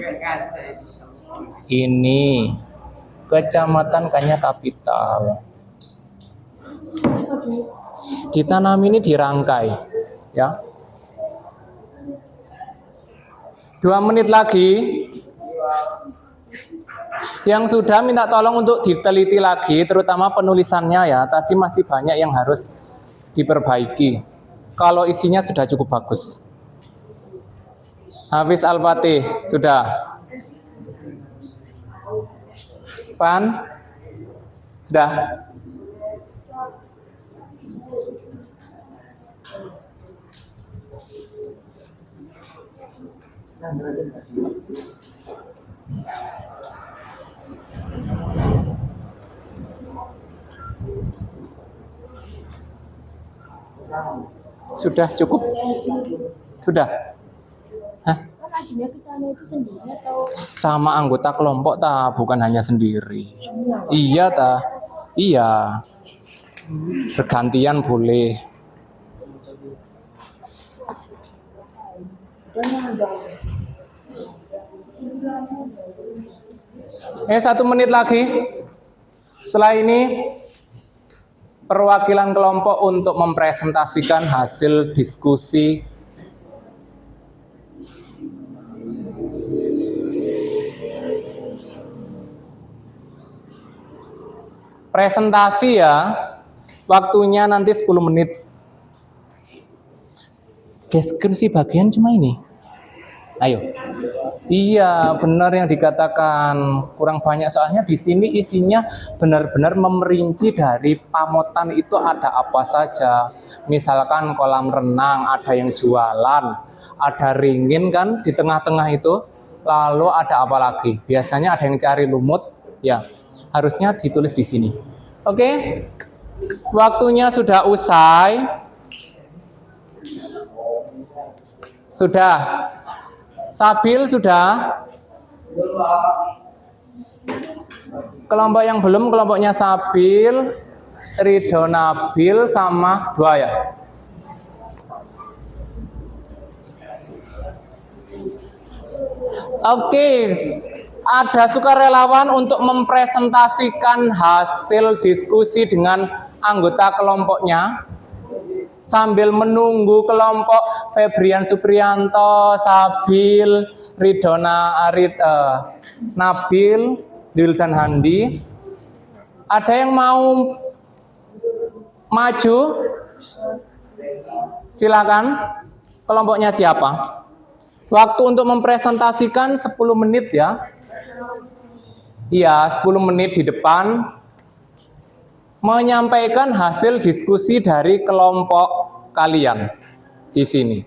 kecamatan Kanya kapital. Ditanam ini dirangkai ya. 2 menit lagi. Yang sudah minta tolong untuk diteliti lagi, terutama penulisannya ya. Tadi masih banyak yang harus diperbaiki. Kalau isinya sudah cukup bagus. Hafiz Al-Fatih, sudah. Pan? Sudah? Sudah cukup? Sudah? Hah? Kan ajunya ke sana itu sendiri atau Sama anggota kelompok ta, bukan hanya sendiri. Iya ta? Iya. Bergantian boleh. Eh, 1 menit lagi. Setelah ini perwakilan kelompok untuk mempresentasikan hasil diskusi Presentasi ya. Waktunya nanti 10 menit. Deskripsi bagian cuma ini. Ayo. Iya, benar yang dikatakan. Kurang banyak soalnya di sini isinya benar-benar memerinci dari pamotan itu ada apa saja. Misalkan kolam renang, ada yang jualan, ada ringin kan di tengah-tengah itu. Lalu ada apa lagi? Biasanya ada yang cari lumut, ya. Harusnya ditulis di sini. Oke. Waktunya sudah usai. Sudah. Sabil sudah. Kelompok yang belum, kelompoknya Sabil, Ridho Nabil sama 2 ya. Oke, ada sukarelawan untuk mempresentasikan hasil diskusi dengan anggota kelompoknya. Sambil menunggu kelompok Febrian Suprianto, Sabil, Nabil, Dil dan Handi. Ada yang mau maju? Silakan. Kelompoknya siapa? Waktu untuk mempresentasikan 10 menit ya. Iya, 10 menit di depan. Menyampaikan hasil diskusi dari kelompok kalian di sini.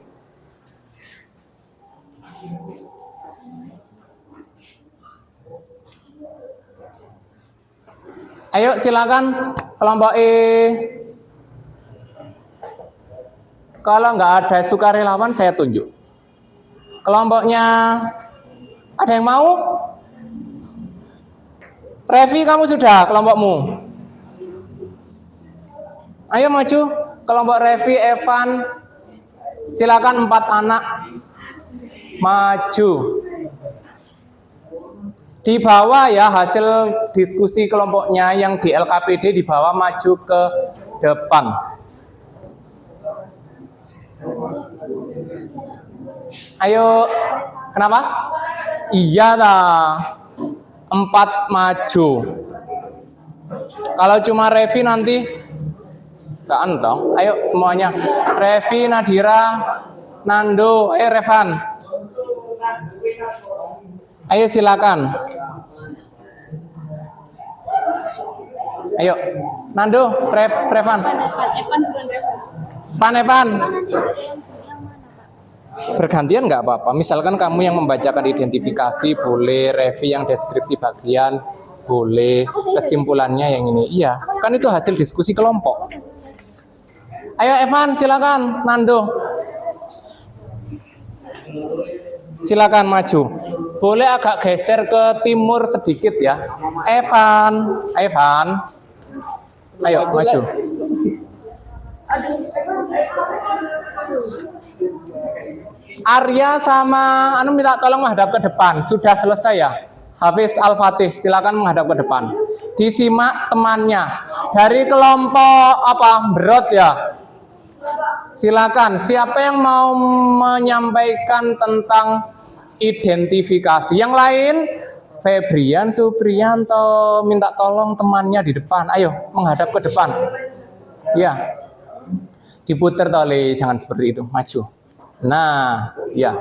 Ayo silakan kelompok E. Kalau nggak ada sukarelawan saya tunjuk. Kelompoknya ada yang mau? Revi, kamu sudah kelompokmu? Ayo maju, kelompok Revi, Evan, silakan 4 anak maju. Di bawah ya hasil diskusi kelompoknya yang di LKPD di bawah, maju ke depan. Ayo, kenapa? Iya lah, 4 maju. Kalau cuma Revi nanti enggak dong. Ayo semuanya. Revi, Nadira, Nando, Revan. Ayo silakan. Ayo, Nando, Revan. Evan. Bergantian nggak apa-apa. Misalkan kamu yang membacakan identifikasi boleh, Revi yang deskripsi bagian boleh, kesimpulannya yang ini. Iya, kan itu hasil diskusi kelompok. Ayo Evan, silakan. Nando, silakan maju. Boleh agak geser ke timur sedikit ya. Evan, ayo maju. Arya sama minta tolong menghadap ke depan. Sudah selesai ya. Hafiz Al-Fatih, silakan menghadap ke depan. Disimak temannya. Dari kelompok Berot ya. Silakan, siapa yang mau menyampaikan tentang identifikasi? Yang lain, Febrian Suprianto, minta tolong temannya di depan. Ayo, menghadap ke depan. Ya, diputar toleh, jangan seperti itu, maju. Nah, ya.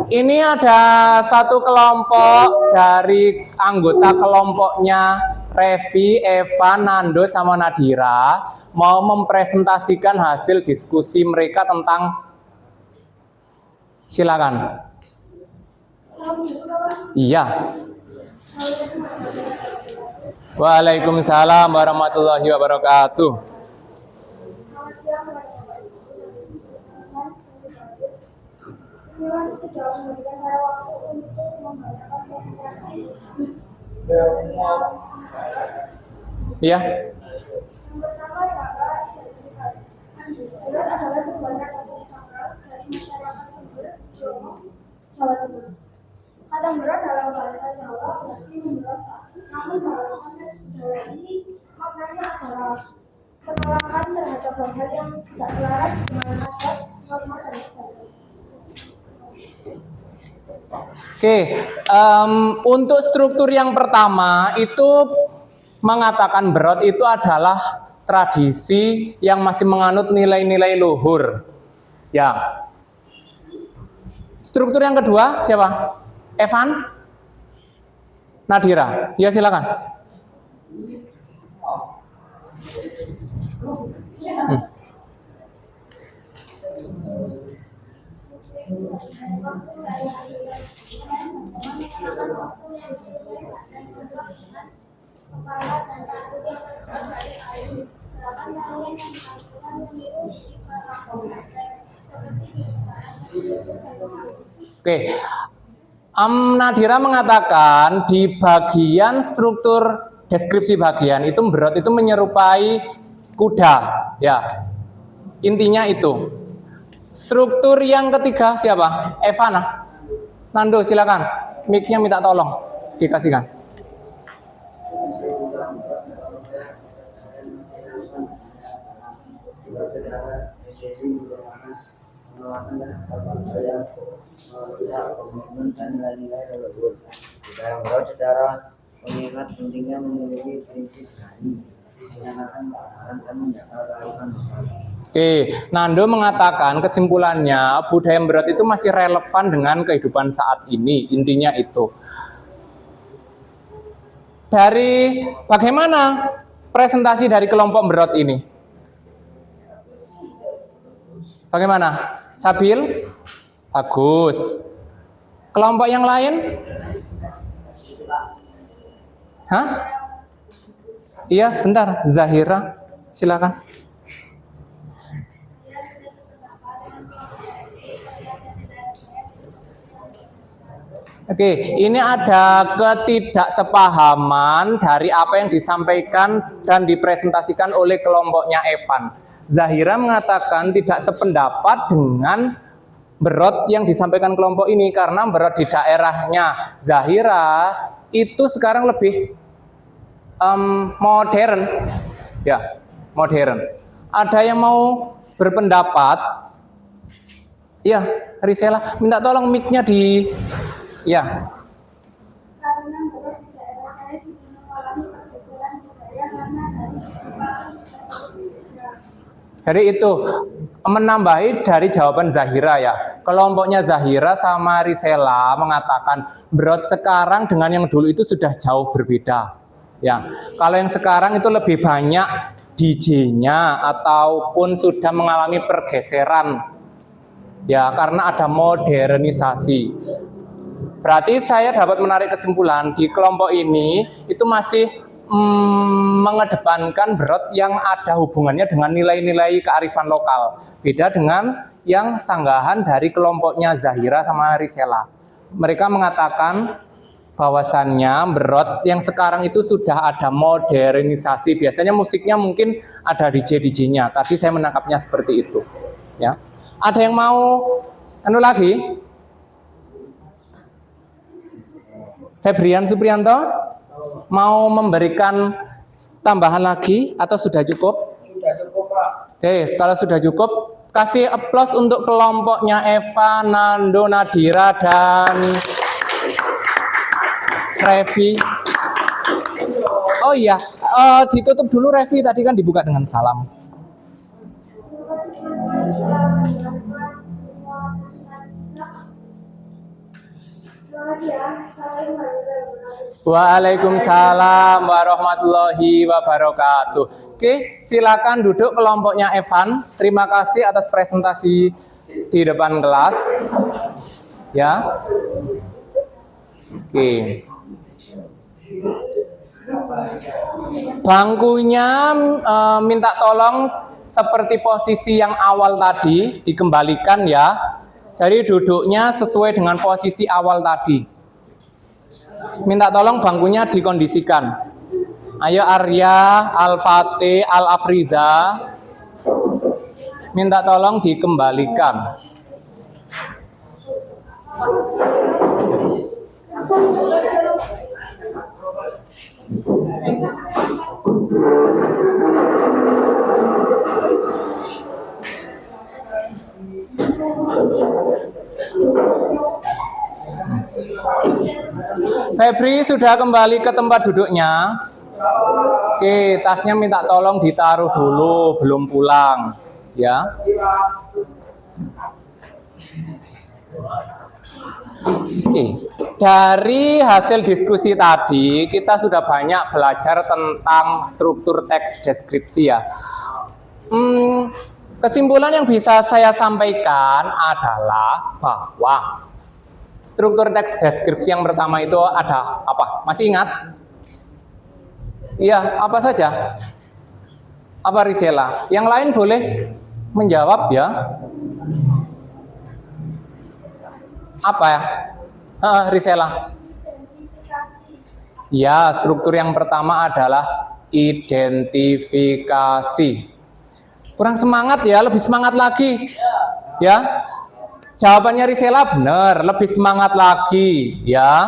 Ini ada satu kelompok dari anggota kelompoknya Revi, Evan, Nando, sama Nadira mau mempresentasikan hasil diskusi mereka tentang, silakan. Iya. Waalaikumsalam warahmatullahi wabarakatuh. Terima kasih sudah memberikan saya waktu untuk membacakan presentasi. Iya. Yang pertama adalah identifikasi. Berat adalah sebuah kasih sakral dari masyarakat Tengger, Jawa Timur. Kata berat dalam bahasa Jawa berarti memberat, namun dalam konteks budaya ini maknanya adalah penolakan terhadap hal yang tidak selaras dengan adat, norma dan budaya. Oke, untuk struktur yang pertama itu mengatakan Berot itu adalah tradisi yang masih menganut nilai-nilai luhur. Ya. Struktur yang kedua siapa? Evan? Nadira? Ya silakan. Oke, Nadira mengatakan di bagian struktur deskripsi bagian itu Berot itu menyerupai kuda, ya. Intinya itu. Struktur yang ketiga siapa? Evana. Nando silakan. Mic-nya minta tolong dikasihkan. Secara mengingat pentingnya memiliki prinsip berani, menyenangkan dan menjaga. Oke, Nando mengatakan kesimpulannya budaya Berot itu masih relevan dengan kehidupan saat ini. Intinya itu. Dari bagaimana presentasi dari kelompok Berot ini? Bagaimana? Sabil? Bagus. Kelompok yang lain? Hah? Iya, sebentar. Zahira, silakan. Oke, ini ada ketidaksepahaman dari apa yang disampaikan dan dipresentasikan oleh kelompoknya Evan. Zahira mengatakan tidak sependapat dengan Berot yang disampaikan kelompok ini karena Berot di daerahnya Zahira itu sekarang lebih modern, ya modern. Ada yang mau berpendapat? Ya, Risela, minta tolong mic-nya di, ya. Karena Berot di daerah saya sudah mengalami pergeseran budaya karena dari sisi Jadi itu menambahi dari jawaban Zahira ya. Kelompoknya Zahira sama Risela mengatakan Berot sekarang dengan yang dulu itu sudah jauh berbeda. Ya, kalau yang sekarang itu lebih banyak DJ-nya ataupun sudah mengalami pergeseran. Ya, karena ada modernisasi. Berarti saya dapat menarik kesimpulan di kelompok ini itu masih mengedepankan Berot yang ada hubungannya dengan nilai-nilai kearifan lokal. Beda dengan yang sanggahan dari kelompoknya Zahira sama Risela. Mereka mengatakan bahwasannya Berot yang sekarang itu sudah ada modernisasi. Biasanya musiknya mungkin ada DJ-DJ-nya. Tadi saya menangkapnya seperti itu. Ya. Ada yang mau lagi? Febrian Suprianto? Mau memberikan tambahan lagi atau sudah cukup? Sudah cukup, Pak. Oke, kalau sudah cukup, kasih aplaus untuk kelompoknya Eva, Nando, Nadira, dan Revi. Oh iya, ditutup dulu Revi, tadi kan dibuka dengan salam. Waalaikumsalam warahmatullahi wabarakatuh. Oke, silakan duduk kelompoknya Evan. Terima kasih atas presentasi di depan kelas. Ya. Oke. Bangkunya minta tolong seperti posisi yang awal tadi dikembalikan ya. Jadi duduknya sesuai dengan posisi awal tadi. Minta tolong bangkunya dikondisikan. Ayo Arya, Al-Fatih, Al-Afriza. Minta tolong dikembalikan. Febri sudah kembali ke tempat duduknya. Oke, tasnya minta tolong ditaruh dulu, belum pulang, ya. Oke, dari hasil diskusi tadi kita sudah banyak belajar tentang struktur teks deskripsi ya. Kesimpulan yang bisa saya sampaikan adalah bahwa struktur teks deskripsi yang pertama itu ada apa? Masih ingat? Iya, apa saja? Apa Risela? Yang lain boleh menjawab ya. Apa ya? Risela. Ya, struktur yang pertama adalah identifikasi. Kurang semangat ya, lebih semangat lagi. Ya. Jawabannya Risela benar, lebih semangat lagi ya.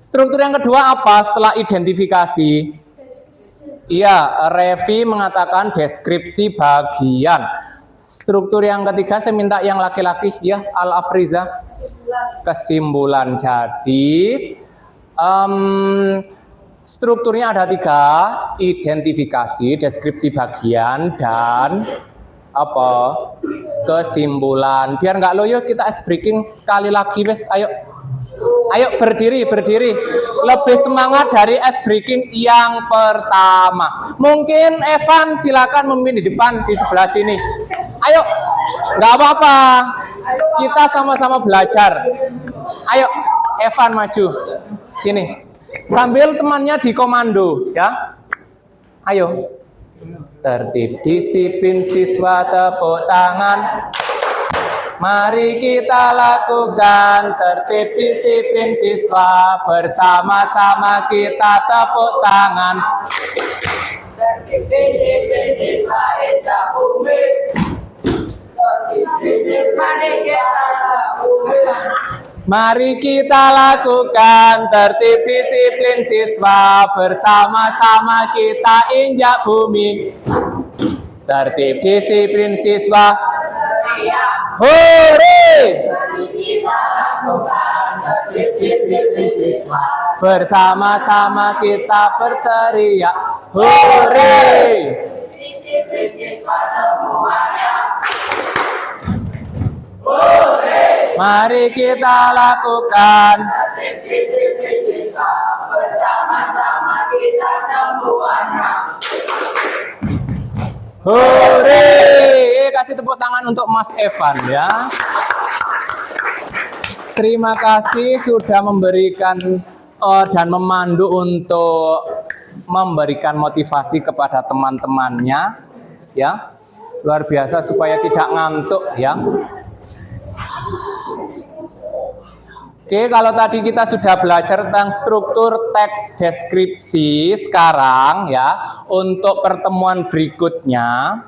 Struktur yang kedua apa setelah identifikasi? Iya, Revi mengatakan deskripsi bagian. Struktur yang ketiga saya minta yang laki-laki ya, Al-Afriza. Kesimpulan. Jadi strukturnya ada 3, identifikasi, deskripsi bagian, dan apa? Kesimpulan. Biar nggak loyo kita ice breaking sekali lagi wes. Ayo berdiri. Lebih semangat dari ice breaking yang pertama. Mungkin Evan silakan memimpin di depan di sebelah sini. Ayo, nggak apa-apa. Kita sama-sama belajar. Ayo, Evan maju sini. Sambil temannya dikomando, ya. Ayo. Tertib disiplin siswa, tepuk tangan. Mari kita lakukan tertib disiplin siswa, bersama-sama kita tepuk tangan. Tertib disiplin siswa itu bumi. Tertib disiplin kita bumi. Mari kita lakukan tertib disiplin siswa, bersama-sama kita injak bumi. Tertib disiplin siswa. Hore! Kita lakukan tertib disiplin siswa. Bersama-sama kita berteriak. Hore! Disiplin siswa semuanya. Hore! Mari kita lakukan Tertib disiplin siswa. Bersama-sama kita semuanya. hore! Kasih tepuk tangan untuk Mas Evan ya. Terima kasih sudah memberikan dan memandu untuk memberikan motivasi kepada teman-temannya ya. Luar biasa supaya tidak ngantuk ya. Oke, kalau tadi kita sudah belajar tentang struktur teks deskripsi, sekarang ya untuk pertemuan berikutnya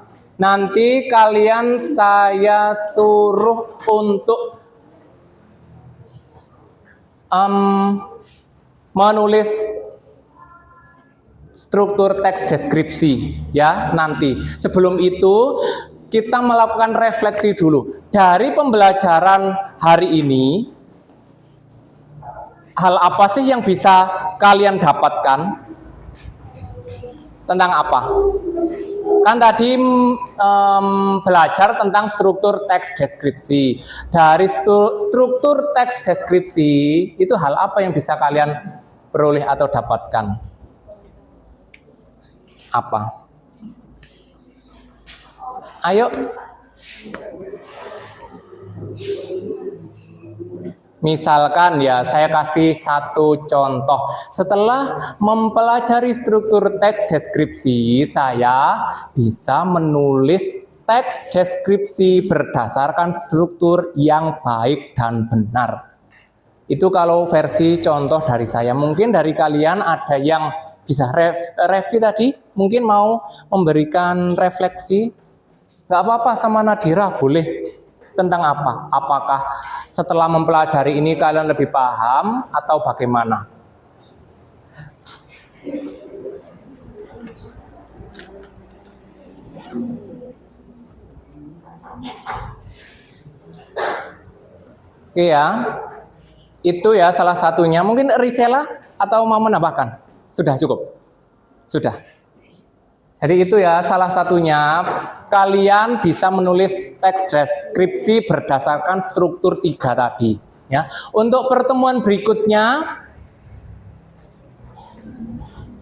nanti kalian saya suruh untuk menulis struktur teks deskripsi ya nanti. Sebelum itu kita melakukan refleksi dulu dari pembelajaran hari ini. Hal apa sih yang bisa kalian dapatkan? Tentang apa? Kan tadi belajar tentang struktur teks deskripsi. Dari struktur teks deskripsi, itu hal apa yang bisa kalian peroleh atau dapatkan? Apa? Ayo. Misalkan ya, saya kasih satu contoh. Setelah mempelajari struktur teks deskripsi, saya bisa menulis teks deskripsi berdasarkan struktur yang baik dan benar. Itu kalau versi contoh dari saya. Mungkin dari kalian ada yang bisa review tadi, mungkin mau memberikan refleksi. Gak apa-apa sama Nadira, boleh. Tentang apa? Apakah setelah mempelajari ini kalian lebih paham atau bagaimana? Oke ya. Itu ya salah satunya. Mungkin Risela atau mau menambahkan? Sudah cukup? Sudah. Jadi itu ya salah satunya. Kalian bisa menulis teks deskripsi berdasarkan struktur 3 tadi. Ya. Untuk pertemuan berikutnya,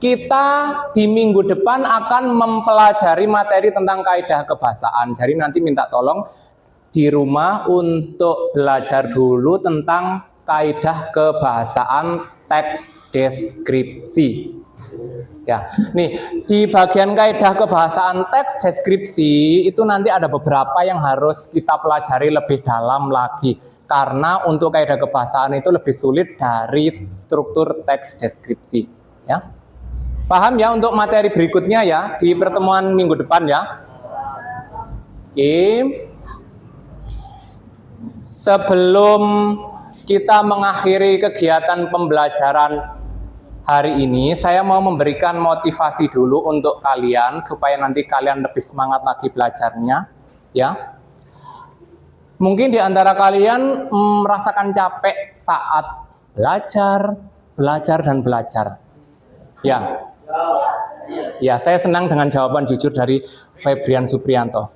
kita di minggu depan akan mempelajari materi tentang kaidah kebahasaan. Jadi nanti minta tolong di rumah untuk belajar dulu tentang kaidah kebahasaan teks deskripsi. Ya, nih di bagian kaidah kebahasaan teks deskripsi itu nanti ada beberapa yang harus kita pelajari lebih dalam lagi. Karena untuk kaidah kebahasaan itu lebih sulit dari struktur teks deskripsi. Ya. Paham ya untuk materi berikutnya ya di pertemuan minggu depan ya. Oke. Sebelum kita mengakhiri kegiatan pembelajaran hari ini, saya mau memberikan motivasi dulu untuk kalian supaya nanti kalian lebih semangat lagi belajarnya ya. Mungkin di antara kalian merasakan capek saat belajar dan belajar. Ya. Ya, saya senang dengan jawaban jujur dari Febrian Suprianto.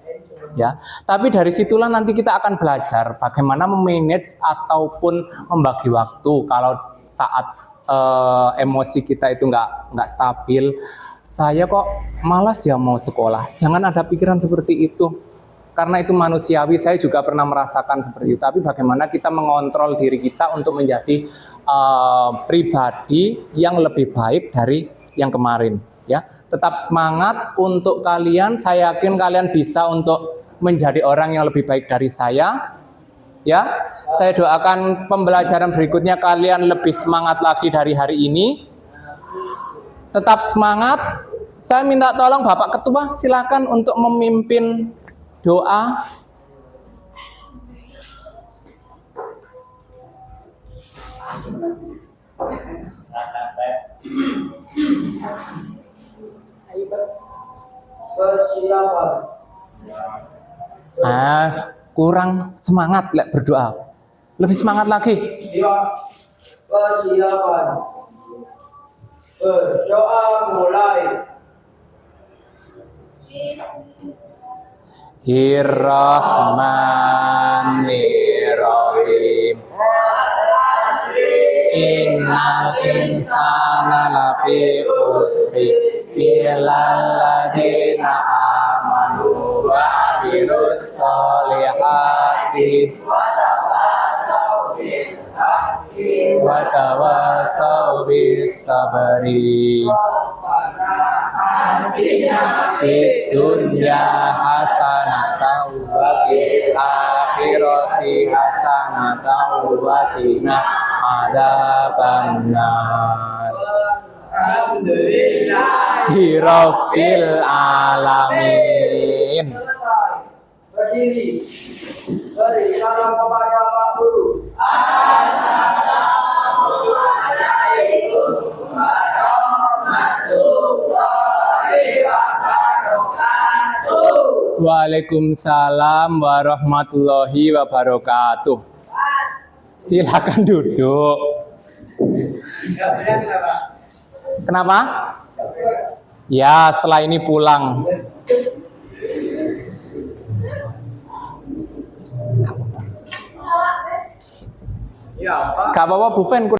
Ya, tapi dari situlah nanti kita akan belajar bagaimana memanage ataupun membagi waktu kalau saat emosi kita itu nggak stabil. Saya kok malas ya mau sekolah. Jangan ada pikiran seperti itu. Karena itu manusiawi, saya juga pernah merasakan seperti itu. Tapi bagaimana kita mengontrol diri kita untuk menjadi pribadi yang lebih baik dari yang kemarin. Ya, tetap semangat untuk kalian. Saya yakin kalian bisa untuk menjadi orang yang lebih baik dari saya. Ya, saya doakan pembelajaran berikutnya kalian lebih semangat lagi dari hari ini. Tetap semangat. Saya minta tolong Bapak Ketua, silakan untuk memimpin doa. Kurang semangat berdoa. Lebih semangat lagi. Persiapan. Berdoa mulai. Bismillahirrahmanirrahim. Innal insana lafi khusri illal ladzina amanu wa amilus solihati wa tawasaw bis sabri fid dunya hasanatan wa fil akhirati hasanatan wa qina adzabannar. Alhamdulillahi rabbil alamin. Berdiri. Beri salam kepada Pak Guru. Assalamualaikum warahmatullahi wabarakatuh. Waalaikumsalam warahmatullahi wabarakatuh. Silakan duduk. Kenapa? Ya, setelah ini pulang. Gak apa-apa Bu Fen.